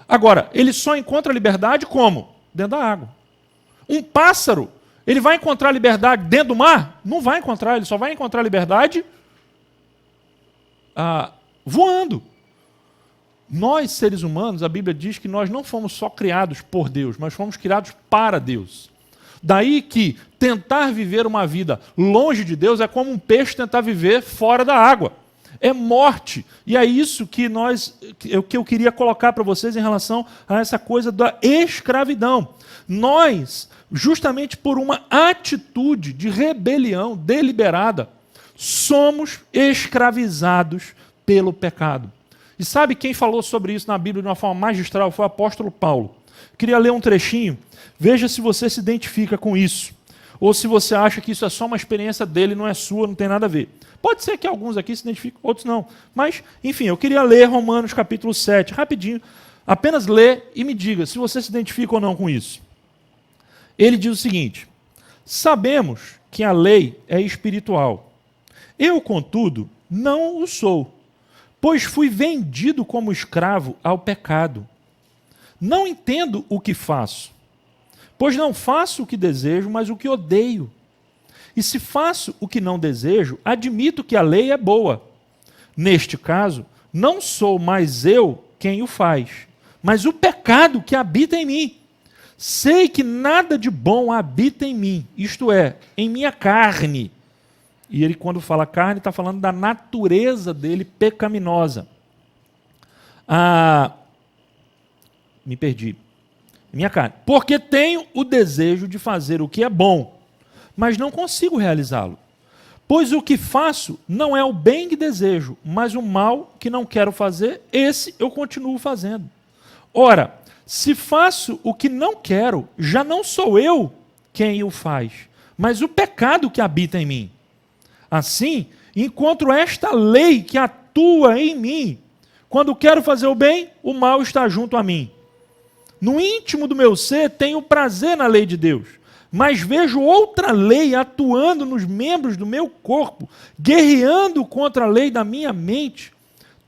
Agora, ele só encontra a liberdade como? Dentro da água. Um pássaro, ele vai encontrar liberdade dentro do mar? Não vai encontrar, ele só vai encontrar liberdade voando. Nós, seres humanos, a Bíblia diz que nós não fomos só criados por Deus, mas fomos criados para Deus. Daí que tentar viver uma vida longe de Deus é como um peixe tentar viver fora da água. É morte. E é isso que eu queria colocar para vocês em relação a essa coisa da escravidão. Nós, justamente por uma atitude de rebelião deliberada, somos escravizados pelo pecado. E sabe quem falou sobre isso na Bíblia de uma forma magistral? Foi o apóstolo Paulo. Queria ler um trechinho. Veja se você se identifica com isso. Ou se você acha que isso é só uma experiência dele, não é sua, não tem nada a ver. Pode ser que alguns aqui se identifiquem, outros não. Mas, enfim, eu queria ler Romanos capítulo 7, rapidinho. Apenas ler e me diga se você se identifica ou não com isso. Ele diz o seguinte: sabemos que a lei é espiritual. Eu, contudo, não o sou, pois fui vendido como escravo ao pecado. Não entendo o que faço, pois não faço o que desejo, mas o que odeio. E se faço o que não desejo, admito que a lei é boa. Neste caso, não sou mais eu quem o faz, mas o pecado que habita em mim. Sei que nada de bom habita em mim, isto é, em minha carne. E ele, quando fala carne, está falando da natureza dele pecaminosa. Me perdi. Minha carne. Porque tenho o desejo de fazer o que é bom, mas não consigo realizá-lo. Pois o que faço não é o bem que desejo, mas o mal que não quero fazer, esse eu continuo fazendo. Ora, se faço o que não quero, já não sou eu quem o faz, mas o pecado que habita em mim. Assim, encontro esta lei que atua em mim. Quando quero fazer o bem, o mal está junto a mim. No íntimo do meu ser, tenho prazer na lei de Deus, mas vejo outra lei atuando nos membros do meu corpo, guerreando contra a lei da minha mente,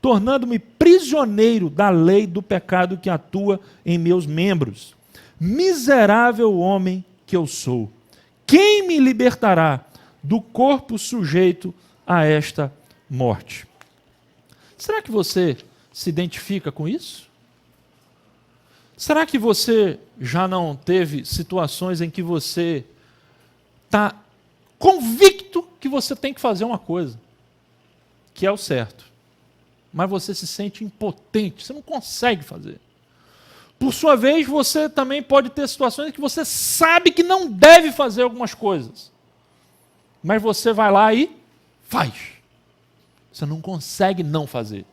tornando-me prisioneiro da lei do pecado que atua em meus membros. Miserável homem que eu sou, quem me libertará do corpo sujeito a esta morte. Será que você se identifica com isso? Será que você já não teve situações em que você está convicto que você tem que fazer uma coisa, que é o certo, mas você se sente impotente, você não consegue fazer? Por sua vez, você também pode ter situações em que você sabe que não deve fazer algumas coisas, mas você vai lá e faz. Você não consegue não fazer.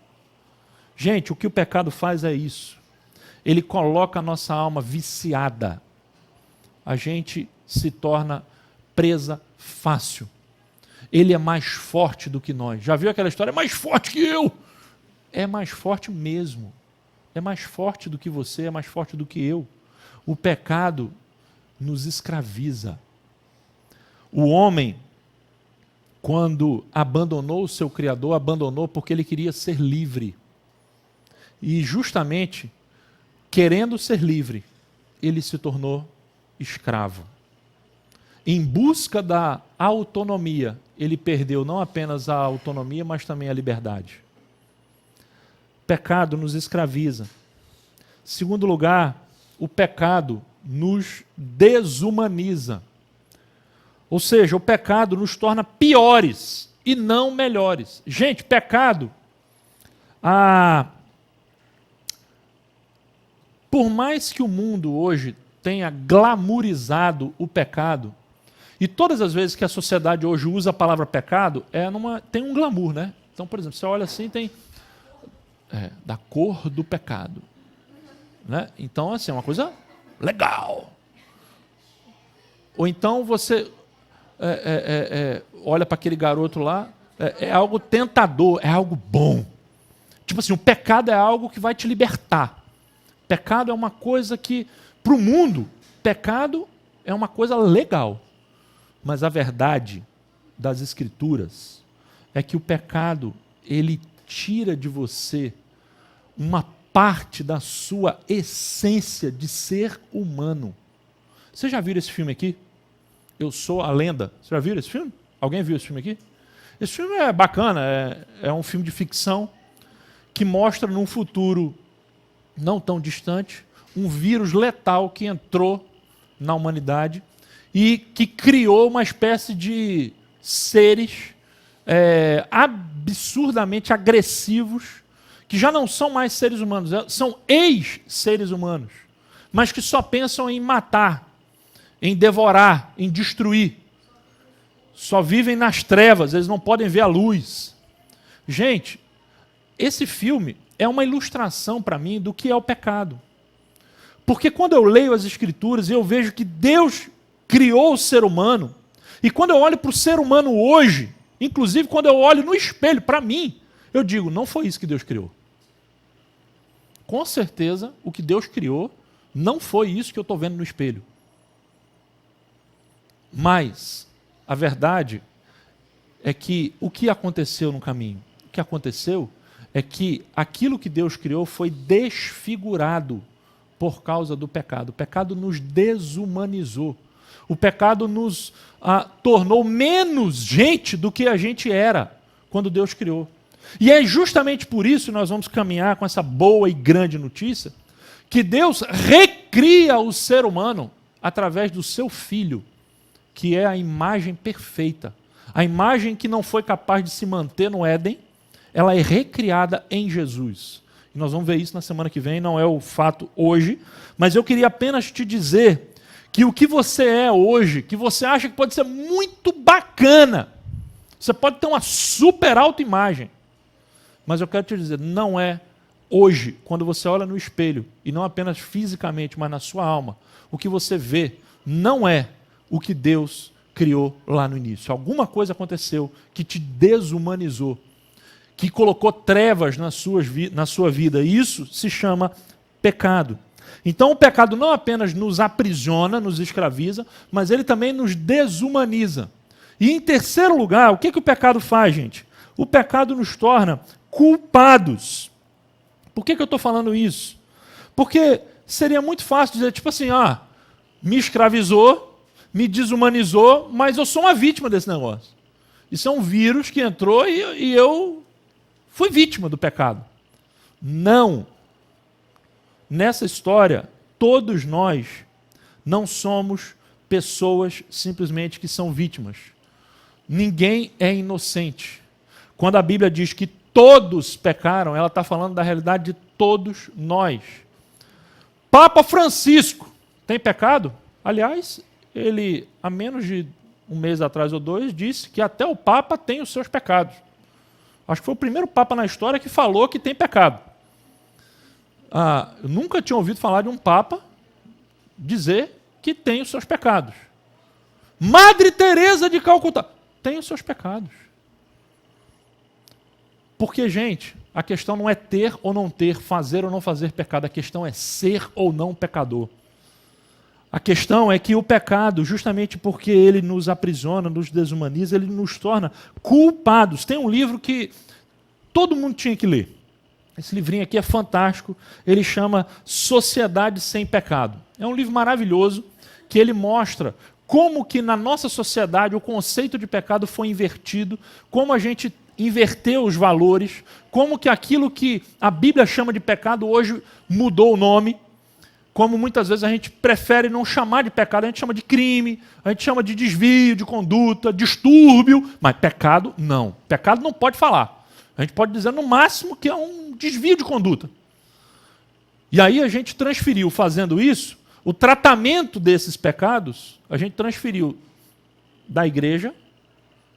Gente, o que o pecado faz é isso. Ele coloca a nossa alma viciada. A gente se torna presa fácil. Ele é mais forte do que nós. Já viu aquela história? É mais forte que eu. É mais forte mesmo. É mais forte do que você, é mais forte do que eu. O pecado nos escraviza. O homem, quando abandonou o seu Criador, abandonou porque ele queria ser livre. E justamente, querendo ser livre, ele se tornou escravo. Em busca da autonomia, ele perdeu não apenas a autonomia, mas também a liberdade. Pecado nos escraviza. Segundo lugar, o pecado nos desumaniza. Ou seja, o pecado nos torna piores e não melhores. Gente, pecado, por mais que o mundo hoje tenha glamourizado o pecado, e todas as vezes que a sociedade hoje usa a palavra pecado, tem um glamour, né? Então, por exemplo, você olha assim, tem da cor do pecado, né? Então, assim, é uma coisa legal. Ou então você olha para aquele garoto lá, é algo tentador, é algo bom. Tipo assim, o pecado é algo que vai te libertar. Pecado é uma coisa que, para o mundo, pecado é uma coisa legal. Mas a verdade das Escrituras é que o pecado, ele tira de você uma parte da sua essência de ser humano. Você já viu esse filme aqui? Eu Sou a Lenda. Você já viu esse filme? Alguém viu esse filme aqui? Esse filme é bacana, é um filme de ficção que mostra num futuro não tão distante um vírus letal que entrou na humanidade e que criou uma espécie de seres absurdamente agressivos, que já não são mais seres humanos, são ex-seres humanos, mas que só pensam em matar, em devorar, em destruir. Só vivem nas trevas, eles não podem ver a luz. Gente, esse filme é uma ilustração para mim do que é o pecado. Porque quando eu leio as Escrituras, eu vejo que Deus criou o ser humano, e quando eu olho para o ser humano hoje, inclusive quando eu olho no espelho, para mim, eu digo, não foi isso que Deus criou. Com certeza, o que Deus criou não foi isso que eu estou vendo no espelho. Mas a verdade é que o que aconteceu no caminho? O que aconteceu é que aquilo que Deus criou foi desfigurado por causa do pecado. O pecado nos desumanizou. O pecado nos tornou menos gente do que a gente era quando Deus criou. E é justamente por isso que nós vamos caminhar com essa boa e grande notícia, que Deus recria o ser humano através do seu Filho, que é a imagem perfeita. A imagem que não foi capaz de se manter no Éden, ela é recriada em Jesus. E nós vamos ver isso na semana que vem, não é o fato hoje, mas eu queria apenas te dizer que o que você é hoje, que você acha que pode ser muito bacana, você pode ter uma super autoimagem, mas eu quero te dizer, não é hoje, quando você olha no espelho, e não apenas fisicamente, mas na sua alma, o que você vê não é o que Deus criou lá no início. Alguma coisa aconteceu que te desumanizou, que colocou trevas na sua vida. E isso se chama pecado. Então o pecado não apenas nos aprisiona, nos escraviza, mas ele também nos desumaniza. E em terceiro lugar, o que o pecado faz, gente? O pecado nos torna culpados. Por que eu estou falando isso? Porque seria muito fácil dizer, tipo assim, me escravizou, me desumanizou, mas eu sou uma vítima desse negócio. Isso é um vírus que entrou e eu fui vítima do pecado. Não. Nessa história, todos nós não somos pessoas simplesmente que são vítimas. Ninguém é inocente. Quando a Bíblia diz que todos pecaram, ela está falando da realidade de todos nós. Papa Francisco tem pecado? Aliás, ele, há menos de um mês atrás ou dois, disse que até o Papa tem os seus pecados. Acho que foi o primeiro Papa na história que falou que tem pecado. Eu nunca tinha ouvido falar de um Papa dizer que tem os seus pecados. Madre Teresa de Calcutá tem os seus pecados. Porque, gente, a questão não é ter ou não ter, fazer ou não fazer pecado. A questão é ser ou não pecador. A questão é que o pecado, justamente porque ele nos aprisiona, nos desumaniza, ele nos torna culpados. Tem um livro que todo mundo tinha que ler. Esse livrinho aqui é fantástico. Ele chama Sociedade Sem Pecado. É um livro maravilhoso que ele mostra como que na nossa sociedade o conceito de pecado foi invertido, como a gente inverteu os valores, como que aquilo que a Bíblia chama de pecado hoje mudou o nome, como muitas vezes a gente prefere não chamar de pecado, a gente chama de crime, a gente chama de desvio de conduta, distúrbio, mas pecado não. Pecado não pode falar. A gente pode dizer no máximo que é um desvio de conduta. E aí a gente transferiu, fazendo isso, o tratamento desses pecados, a gente transferiu da igreja,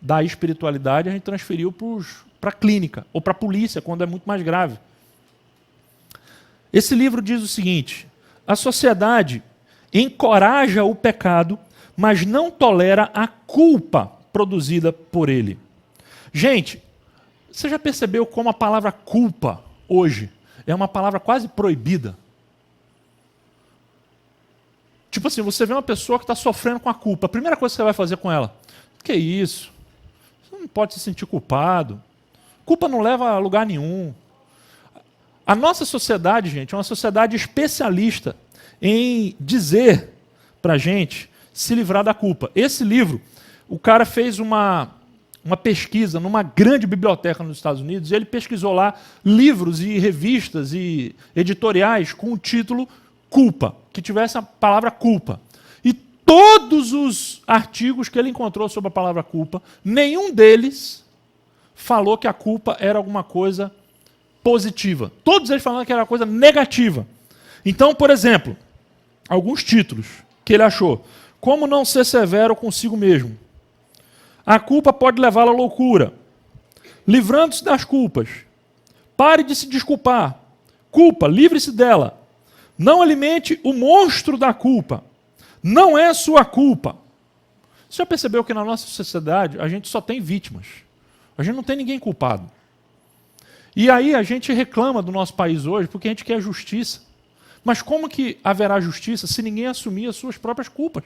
da espiritualidade, a gente transferiu para a clínica, ou para a polícia, quando é muito mais grave. Esse livro diz o seguinte: a sociedade encoraja o pecado, mas não tolera a culpa produzida por ele. Gente, você já percebeu como a palavra culpa, hoje, é uma palavra quase proibida? Tipo assim, você vê uma pessoa que está sofrendo com a culpa, a primeira coisa que você vai fazer com ela: que isso? Você não pode se sentir culpado. Culpa não leva a lugar nenhum. A nossa sociedade, gente, é uma sociedade especialista em dizer para a gente se livrar da culpa. Esse livro, o cara fez uma pesquisa numa grande biblioteca nos Estados Unidos, e ele pesquisou lá livros e revistas e editoriais com o título culpa, que tivesse a palavra culpa. E todos os artigos que ele encontrou sobre a palavra culpa, nenhum deles falou que a culpa era alguma coisa positiva. Todos eles falaram que era uma coisa negativa. Então, por exemplo, alguns títulos que ele achou: como não ser severo consigo mesmo, a culpa pode levá-lo à loucura, livrando-se das culpas, pare de se desculpar, culpa, livre-se dela, não alimente o monstro da culpa, não é sua culpa. Você já percebeu que na nossa sociedade a gente só tem vítimas, a gente não tem ninguém culpado. E aí a gente reclama do nosso país hoje porque a gente quer justiça. Mas como que haverá justiça se ninguém assumir as suas próprias culpas?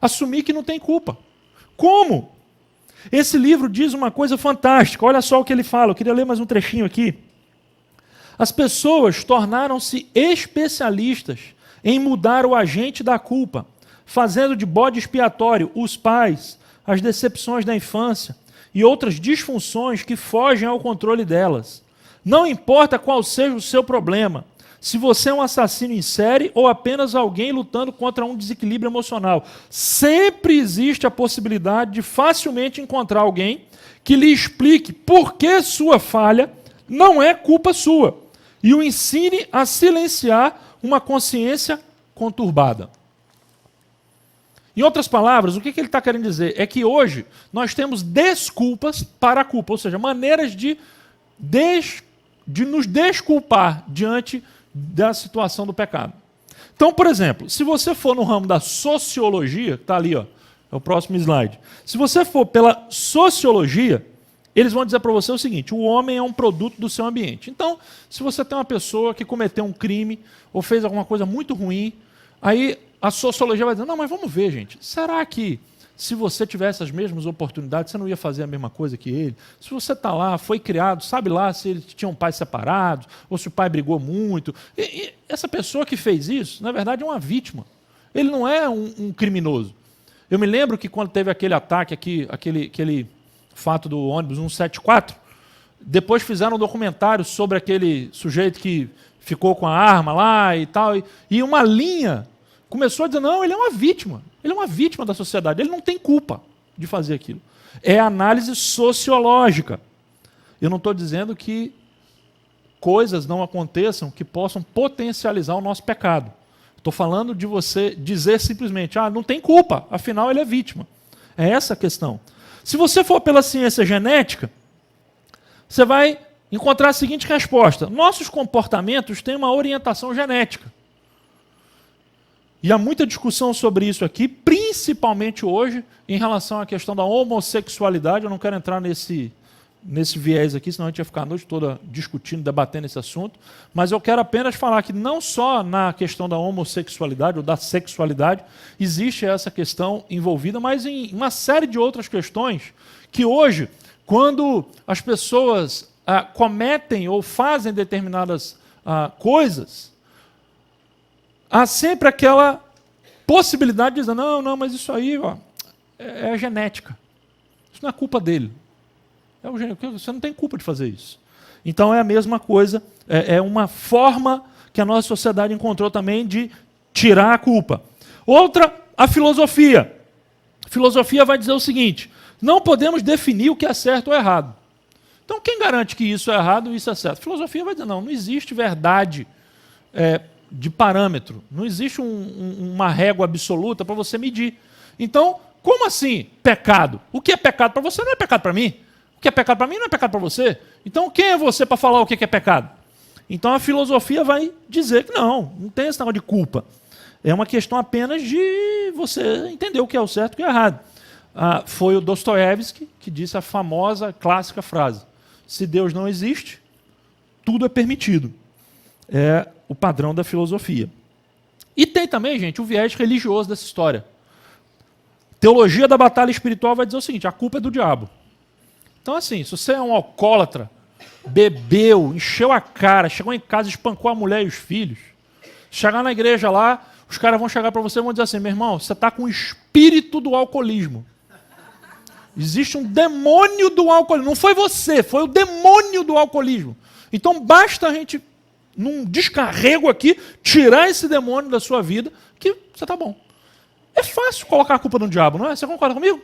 Assumir que não tem culpa. Como? Esse livro diz uma coisa fantástica. Olha só o que ele fala. Eu queria ler mais um trechinho aqui. As pessoas tornaram-se especialistas em mudar o agente da culpa, fazendo de bode expiatório os pais, as decepções da infância e outras disfunções que fogem ao controle delas. Não importa qual seja o seu problema, se você é um assassino em série ou apenas alguém lutando contra um desequilíbrio emocional, sempre existe a possibilidade de facilmente encontrar alguém que lhe explique por que sua falha não é culpa sua e o ensine a silenciar uma consciência conturbada. Em outras palavras, o que ele está querendo dizer é que hoje nós temos desculpas para a culpa, ou seja, maneiras de nos desculpar diante da situação do pecado. Então, por exemplo, se você for no ramo da sociologia, que está ali, ó, é o próximo slide. Se você for pela sociologia, eles vão dizer para você o seguinte: o homem é um produto do seu ambiente. Então, se você tem uma pessoa que cometeu um crime ou fez alguma coisa muito ruim, aí a sociologia vai dizer: não, mas vamos ver, gente, será que se você tivesse as mesmas oportunidades, você não ia fazer a mesma coisa que ele? Se você está lá, foi criado, sabe lá se ele tinha um pai separado, ou se o pai brigou muito. E essa pessoa que fez isso, na verdade, é uma vítima. Ele não é um criminoso. Eu me lembro que quando teve aquele ataque aqui, aquele fato do ônibus 174, depois fizeram um documentário sobre aquele sujeito que ficou com a arma lá e tal, e uma linha começou a dizer, não, ele é uma vítima da sociedade, ele não tem culpa de fazer aquilo. É análise sociológica. Eu não estou dizendo que coisas não aconteçam que possam potencializar o nosso pecado. Estou falando de você dizer simplesmente, não tem culpa, afinal ele é vítima. É essa a questão. Se você for pela ciência genética, você vai encontrar a seguinte resposta. Nossos comportamentos têm uma orientação genética. E há muita discussão sobre isso aqui, principalmente hoje, em relação à questão da homossexualidade. Eu não quero entrar nesse viés aqui, senão a gente ia ficar a noite toda discutindo, debatendo esse assunto. Mas eu quero apenas falar que não só na questão da homossexualidade ou da sexualidade existe essa questão envolvida, mas em uma série de outras questões que hoje, quando as pessoas cometem ou fazem determinadas coisas, há sempre aquela possibilidade de dizer, não, mas isso aí é a genética. Isso não é culpa dele. Você não tem culpa de fazer isso. Então é a mesma coisa, é uma forma que a nossa sociedade encontrou também de tirar a culpa. Outra, a filosofia. A filosofia vai dizer o seguinte, não podemos definir o que é certo ou errado. Então quem garante que isso é errado e isso é certo? A filosofia vai dizer, não existe verdade de parâmetro, não existe uma régua absoluta para você medir. Então, como assim pecado? O que é pecado para você não é pecado para mim. O que é pecado para mim não é pecado para você. Então, quem é você para falar o que é pecado? Então, a filosofia vai dizer que não tem esse negócio de culpa. É uma questão apenas de você entender o que é o certo e o que é errado. Foi o Dostoiévski que disse a famosa, clássica frase, se Deus não existe, tudo é permitido. É o padrão da filosofia. E tem também, gente, o viés religioso dessa história. Teologia da batalha espiritual vai dizer o seguinte, a culpa é do diabo. Então, assim, se você é um alcoólatra, bebeu, encheu a cara, chegou em casa, espancou a mulher e os filhos, chegar na igreja lá, os caras vão chegar para você e vão dizer assim, meu irmão, você está com o espírito do alcoolismo. Existe um demônio do alcoolismo. Não foi você, foi o demônio do alcoolismo. Então, basta a gente, num descarrego aqui, tirar esse demônio da sua vida, que você está bom. É fácil colocar a culpa no diabo, não é? Você concorda comigo?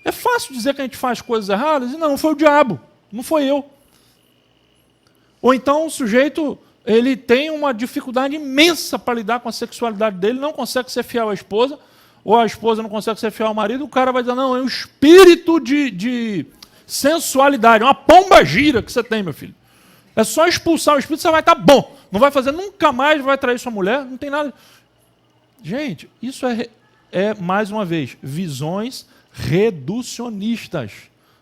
É fácil dizer que a gente faz coisas erradas e não foi o diabo, não foi eu. Ou então o sujeito ele tem uma dificuldade imensa para lidar com a sexualidade dele, não consegue ser fiel à esposa, ou a esposa não consegue ser fiel ao marido, o cara vai dizer, não, é um espírito de sensualidade, uma pomba gira que você tem, meu filho. É só expulsar o espírito, você vai estar bom. Não vai fazer nunca mais, vai trair sua mulher, não tem nada. Gente, isso é mais uma vez, visões reducionistas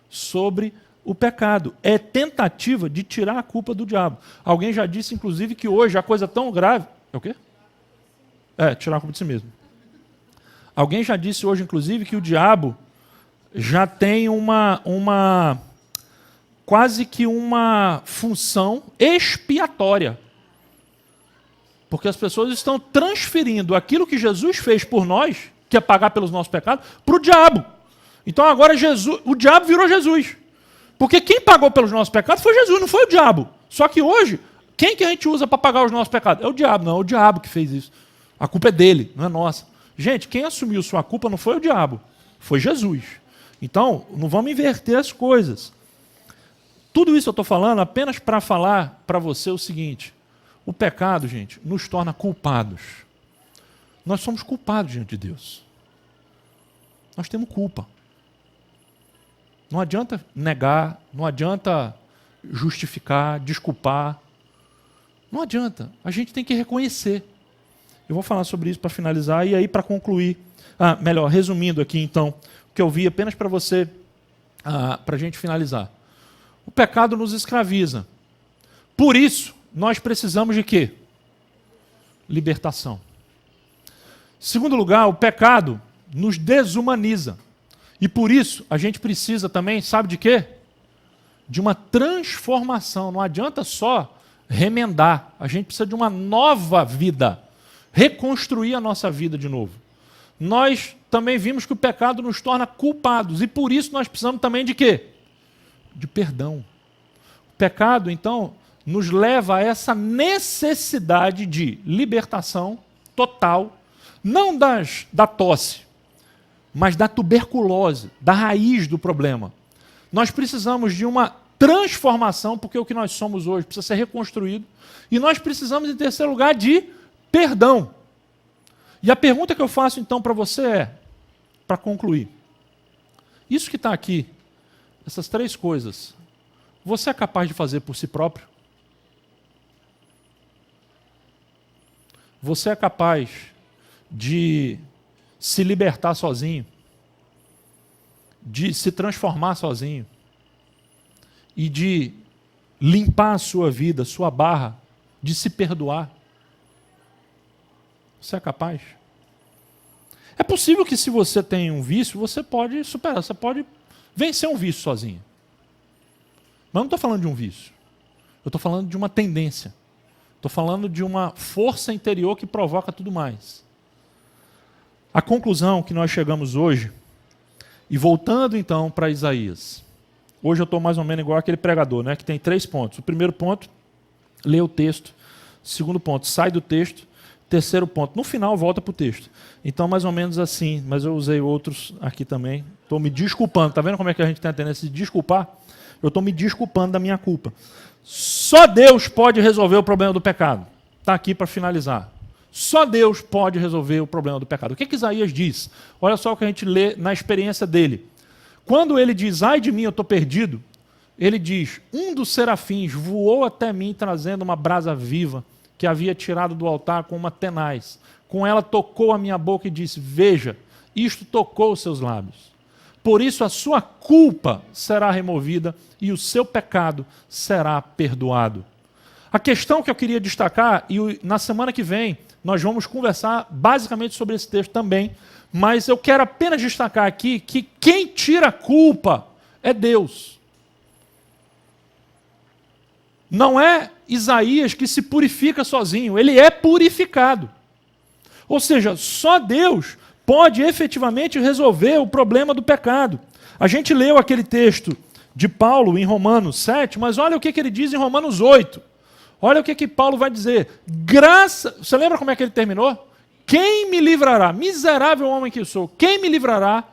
sobre o pecado. É tentativa de tirar a culpa do diabo. Alguém já disse, inclusive, que hoje a coisa tão grave... É o quê? Tirar a culpa de si mesmo. Alguém já disse hoje, inclusive, que o diabo já tem quase que uma função expiatória. Porque as pessoas estão transferindo aquilo que Jesus fez por nós, que é pagar pelos nossos pecados, para o diabo. Então agora o diabo virou Jesus. Porque quem pagou pelos nossos pecados foi Jesus, não foi o diabo. Só que hoje, quem que a gente usa para pagar os nossos pecados? É o diabo, não, é o diabo que fez isso. A culpa é dele, não é nossa. Gente, quem assumiu sua culpa não foi o diabo, foi Jesus. Então, não vamos inverter as coisas. Tudo isso eu estou falando apenas para falar para você o seguinte, o pecado, gente, nos torna culpados. Nós somos culpados diante de Deus. Nós temos culpa. Não adianta negar, não adianta justificar, desculpar. Não adianta. A gente tem que reconhecer. Eu vou falar sobre isso para finalizar e aí para concluir. Melhor, resumindo aqui então, o que eu vi apenas para você, para a gente finalizar. O pecado nos escraviza. Por isso, nós precisamos de quê? Libertação. Segundo lugar, o pecado nos desumaniza. E por isso, a gente precisa também, sabe de quê? De uma transformação. Não adianta só remendar. A gente precisa de uma nova vida. Reconstruir a nossa vida de novo. nós também vimos que o pecado nos torna culpados. E por isso nós precisamos também de quê? De perdão. O pecado, então, nos leva a essa necessidade de libertação total, não da tosse, mas da tuberculose, da raiz do problema. Nós precisamos de uma transformação, porque o que nós somos hoje precisa ser reconstruído, e nós precisamos, em terceiro lugar, de perdão. E a pergunta que eu faço então para você é, para concluir, isso que está aqui, essas três coisas, você é capaz de fazer por si próprio? Você é capaz de se libertar sozinho, de se transformar sozinho e de limpar a sua vida, a sua barra, de se perdoar? Você é capaz? É possível que se você tem um vício, você pode superar, você pode vencer um vício sozinho. Mas eu não estou falando de um vício. Eu estou falando de uma tendência. Estou falando de uma força interior que provoca tudo mais. A conclusão que nós chegamos hoje, e voltando então para Isaías, hoje eu estou mais ou menos igual aquele pregador, né, que tem 3 pontos. O primeiro ponto, lê o texto. Segundo ponto, sai do texto. Terceiro ponto, no final volta para o texto. Então, mais ou menos assim, mas eu usei outros aqui também. Estou me desculpando. Está vendo como é que a gente tem a tendência de desculpar? Eu estou me desculpando da minha culpa. Só Deus pode resolver o problema do pecado. Está aqui para finalizar. Só Deus pode resolver o problema do pecado. O que Isaías diz? Olha só o que a gente lê na experiência dele. Quando ele diz, ai de mim, eu estou perdido, ele diz, um dos serafins voou até mim trazendo uma brasa viva que havia tirado do altar com uma tenaz. Com ela tocou a minha boca e disse, veja, isto tocou os seus lábios. Por isso a sua culpa será removida e o seu pecado será perdoado. A questão que eu queria destacar, e na semana que vem nós vamos conversar basicamente sobre esse texto também, mas eu quero apenas destacar aqui que quem tira a culpa é Deus. Não é Isaías que se purifica sozinho, ele é purificado. Ou seja, só Deus pode efetivamente resolver o problema do pecado. A gente leu aquele texto de Paulo em Romanos 7, mas olha o que ele diz em Romanos 8. Olha o que Paulo vai dizer. Você lembra como é que ele terminou? Quem me livrará? Miserável homem que eu sou. Quem me livrará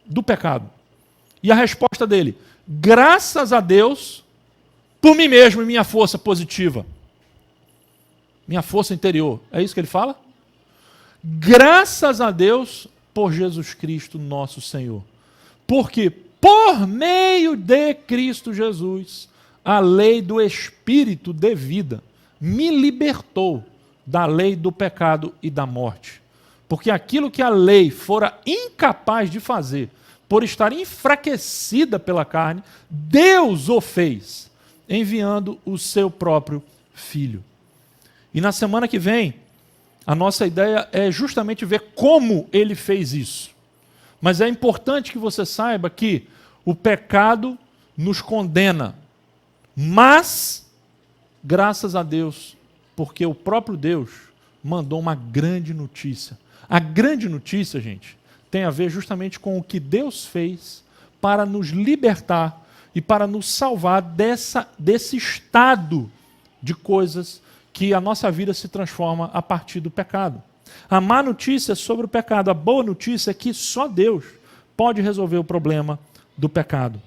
do pecado? E a resposta dele, graças a Deus, por mim mesmo e minha força positiva. Minha força interior. É isso que ele fala? Graças a Deus por Jesus Cristo, nosso Senhor. Porque por meio de Cristo Jesus, a lei do Espírito de vida me libertou da lei do pecado e da morte. Porque aquilo que a lei fora incapaz de fazer, por estar enfraquecida pela carne, Deus o fez, enviando o seu próprio Filho. E na semana que vem, a nossa ideia é justamente ver como ele fez isso. Mas é importante que você saiba que o pecado nos condena. Mas, graças a Deus, porque o próprio Deus mandou uma grande notícia. A grande notícia, gente, tem a ver justamente com o que Deus fez para nos libertar e para nos salvar desse estado de coisas que a nossa vida se transforma a partir do pecado. A má notícia sobre o pecado, a boa notícia é que só Deus pode resolver o problema do pecado.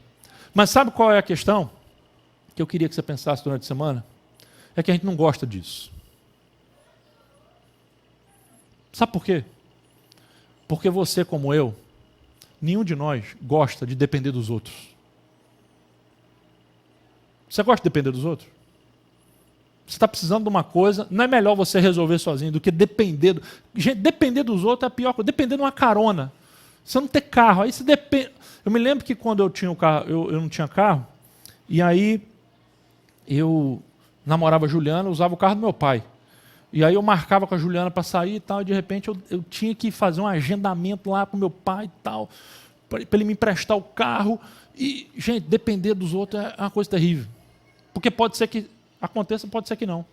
Mas sabe qual é a questão que eu queria que você pensasse durante a semana? É que a gente não gosta disso. Sabe por quê? Porque você, como eu, nenhum de nós gosta de depender dos outros. Você gosta de depender dos outros? Você está precisando de uma coisa, não é melhor você resolver sozinho do que depender. Gente, depender dos outros é a pior coisa. Depender de uma carona. Você não ter carro. Aí você depende. Eu me lembro que quando eu tinha um carro, eu não tinha carro, e aí eu namorava a Juliana, usava o carro do meu pai. E aí eu marcava com a Juliana para sair e tal, e de repente eu tinha que fazer um agendamento lá com meu pai e tal, para ele me emprestar o carro. E, gente, depender dos outros é uma coisa terrível. Porque pode ser que aconteça, pode ser que não.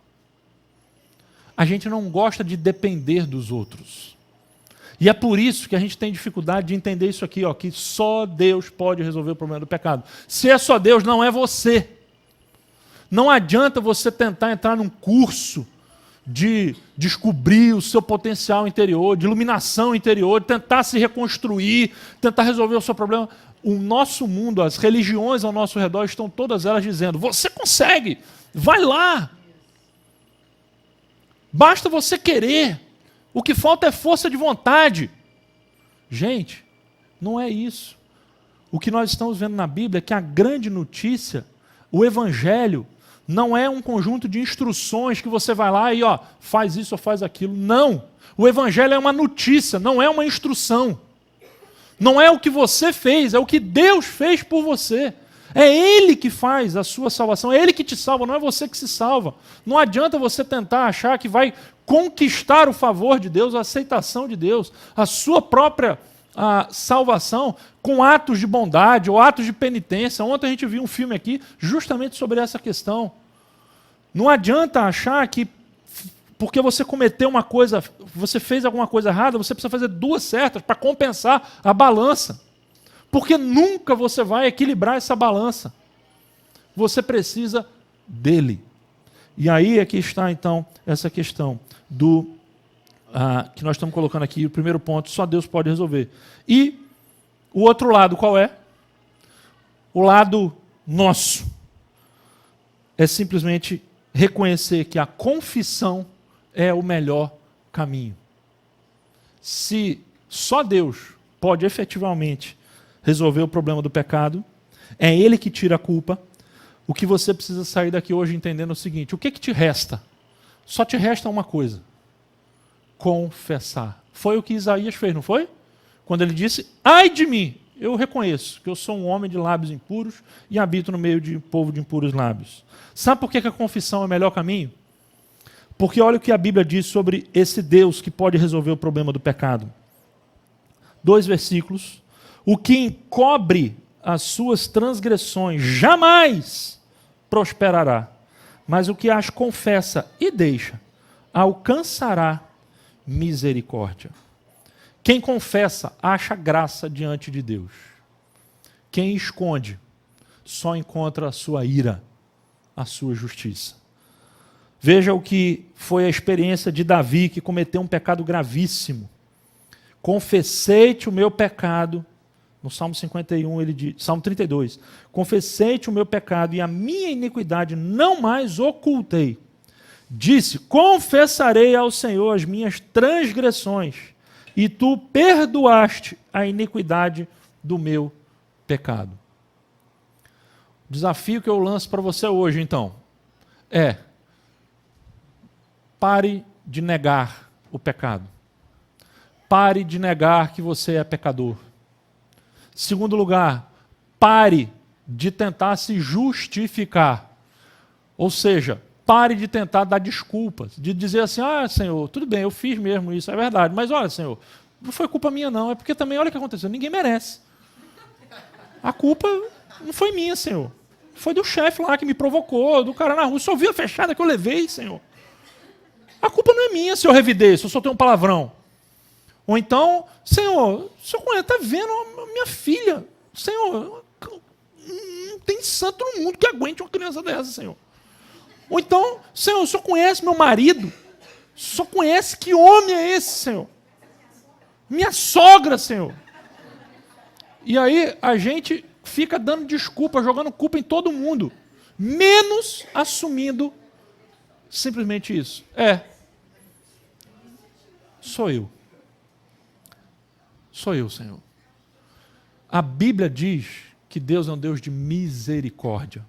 A gente não gosta de depender dos outros. E é por isso que a gente tem dificuldade de entender isso aqui, ó, que só Deus pode resolver o problema do pecado. Se é só Deus, não é você. Não adianta você tentar entrar num curso de descobrir o seu potencial interior, de iluminação interior, de tentar se reconstruir, tentar resolver o seu problema. O nosso mundo, as religiões ao nosso redor estão todas elas dizendo, você consegue, vai lá. Basta você querer. O que falta é força de vontade. Gente, não é isso. O que nós estamos vendo na Bíblia é que a grande notícia, o Evangelho, não é um conjunto de instruções que você vai lá e faz isso ou faz aquilo. Não. O Evangelho é uma notícia, não é uma instrução. Não é o que você fez, é o que Deus fez por você. É Ele que faz a sua salvação, é Ele que te salva, não é você que se salva. Não adianta você tentar achar que vai conquistar o favor de Deus, a aceitação de Deus, a sua própria salvação com atos de bondade ou atos de penitência. Ontem a gente viu um filme aqui justamente sobre essa questão. Não adianta achar que porque você cometeu uma coisa, você fez alguma coisa errada, você precisa fazer duas certas para compensar a balança. Porque nunca você vai equilibrar essa balança. Você precisa dele. E aí é que está, então, essa questão que nós estamos colocando aqui, o primeiro ponto, só Deus pode resolver. E o outro lado, qual é? O lado nosso. É simplesmente reconhecer que a confissão é o melhor caminho. Se só Deus pode efetivamente resolver o problema do pecado, é Ele que tira a culpa. O que você precisa sair daqui hoje entendendo é o seguinte: o que te resta? Só te resta uma coisa: confessar. Foi o que Isaías fez, não foi? Quando ele disse, ai de mim, eu reconheço que eu sou um homem de lábios impuros e habito no meio de povo de impuros lábios. Sabe por que a confissão é o melhor caminho? Porque olha o que a Bíblia diz sobre esse Deus que pode resolver o problema do pecado. 2 versículos. O que encobre as suas transgressões jamais prosperará, mas o que as confessa e deixa alcançará misericórdia. Quem confessa acha graça diante de Deus. Quem esconde só encontra a sua ira, a sua justiça. Veja o que foi a experiência de Davi, que cometeu um pecado gravíssimo. Confessei-te o meu pecado. No Salmo 51, ele diz, Salmo 32, confessei-te o meu pecado e a minha iniquidade não mais ocultei. Disse, confessarei ao Senhor as minhas transgressões e tu perdoaste a iniquidade do meu pecado. O desafio que eu lanço para você hoje, então, é pare de negar o pecado. Pare de negar que você é pecador. Segundo lugar, pare de tentar se justificar. Ou seja, pare de tentar dar desculpas, de dizer assim, Senhor, tudo bem, eu fiz mesmo isso, é verdade, mas olha, Senhor, não foi culpa minha não, é porque também olha o que aconteceu, ninguém merece. A culpa não foi minha, Senhor. Foi do chefe lá que me provocou, do cara na rua, só viu a fechada que eu levei, Senhor. A culpa não é minha se eu revidei, se eu soltei um palavrão. Ou então, Senhor, o Senhor está vendo a minha filha. Senhor, não tem santo no mundo que aguente uma criança dessa, Senhor. Ou então, Senhor, o Senhor conhece meu marido? O Senhor conhece que homem é esse, Senhor? Minha sogra, Senhor. E aí a gente fica dando desculpa, jogando culpa em todo mundo, menos assumindo simplesmente isso. Sou eu. Sou eu, Senhor. A Bíblia diz que Deus é um Deus de misericórdia.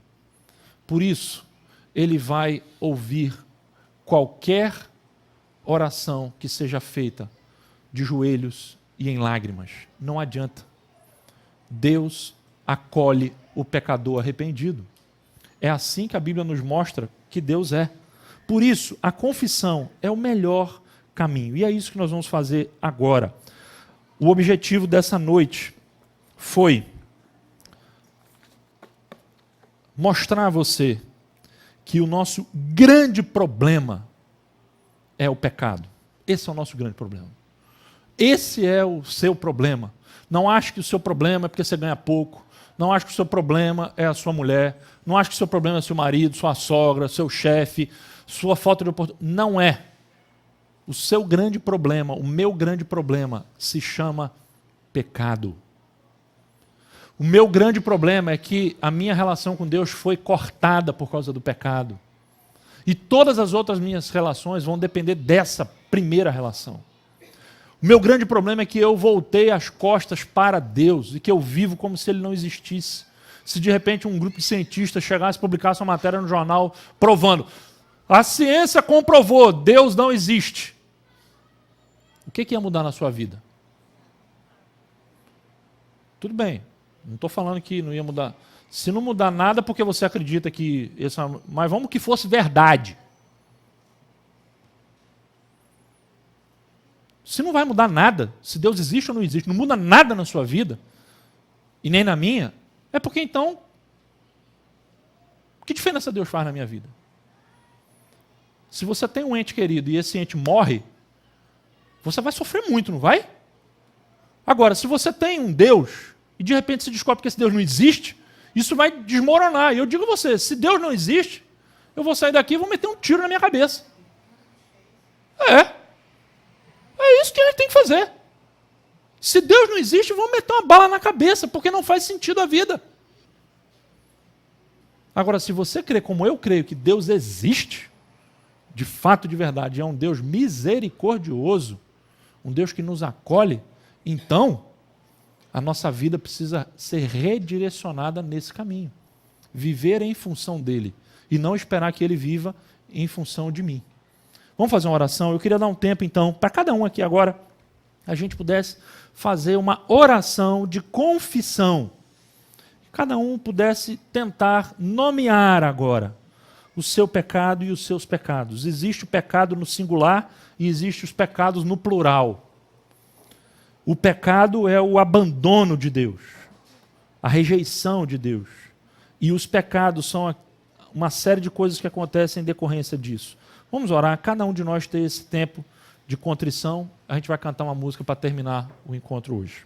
Por isso, Ele vai ouvir qualquer oração que seja feita de joelhos e em lágrimas. Não adianta. Deus acolhe o pecador arrependido. É assim que a Bíblia nos mostra que Deus é. Por isso, a confissão é o melhor caminho. E é isso que nós vamos fazer agora. O objetivo dessa noite foi mostrar a você que o nosso grande problema é o pecado. Esse é o nosso grande problema. Esse é o seu problema. Não ache que o seu problema é porque você ganha pouco. Não ache que o seu problema é a sua mulher. Não ache que o seu problema é seu marido, sua sogra, seu chefe, sua falta de oportunidade. Não é. O seu grande problema, o meu grande problema, se chama pecado. O meu grande problema é que a minha relação com Deus foi cortada por causa do pecado. E todas as outras minhas relações vão depender dessa primeira relação. O meu grande problema é que eu voltei as costas para Deus e que eu vivo como se Ele não existisse. Se de repente um grupo de cientistas chegasse e publicasse uma matéria no jornal provando: a ciência comprovou, Deus não existe. O que ia mudar na sua vida? Tudo bem, não estou falando que não ia mudar. Se não mudar nada porque você acredita que... Mas vamos que fosse verdade. Se não vai mudar nada, se Deus existe ou não existe, não muda nada na sua vida, e nem na minha, é porque então, que diferença Deus faz na minha vida? Se você tem um ente querido e esse ente morre, você vai sofrer muito, não vai? Agora, se você tem um Deus, e de repente se descobre que esse Deus não existe, isso vai desmoronar. E eu digo a você, se Deus não existe, eu vou sair daqui e vou meter um tiro na minha cabeça. É isso que a gente tem que fazer. Se Deus não existe, vamos meter uma bala na cabeça, porque não faz sentido a vida. Agora, se você crê como eu creio que Deus existe, de fato, de verdade, é um Deus misericordioso, um Deus que nos acolhe, então a nossa vida precisa ser redirecionada nesse caminho. Viver em função dele e não esperar que ele viva em função de mim. Vamos fazer uma oração? Eu queria dar um tempo, então, para cada um aqui agora, a gente pudesse fazer uma oração de confissão. Cada um pudesse tentar nomear agora o seu pecado e os seus pecados. Existe o pecado no singular e existe os pecados no plural. O pecado é o abandono de Deus, a rejeição de Deus. E os pecados são uma série de coisas que acontecem em decorrência disso. Vamos orar, cada um de nós ter esse tempo de contrição. A gente vai cantar uma música para terminar o encontro hoje.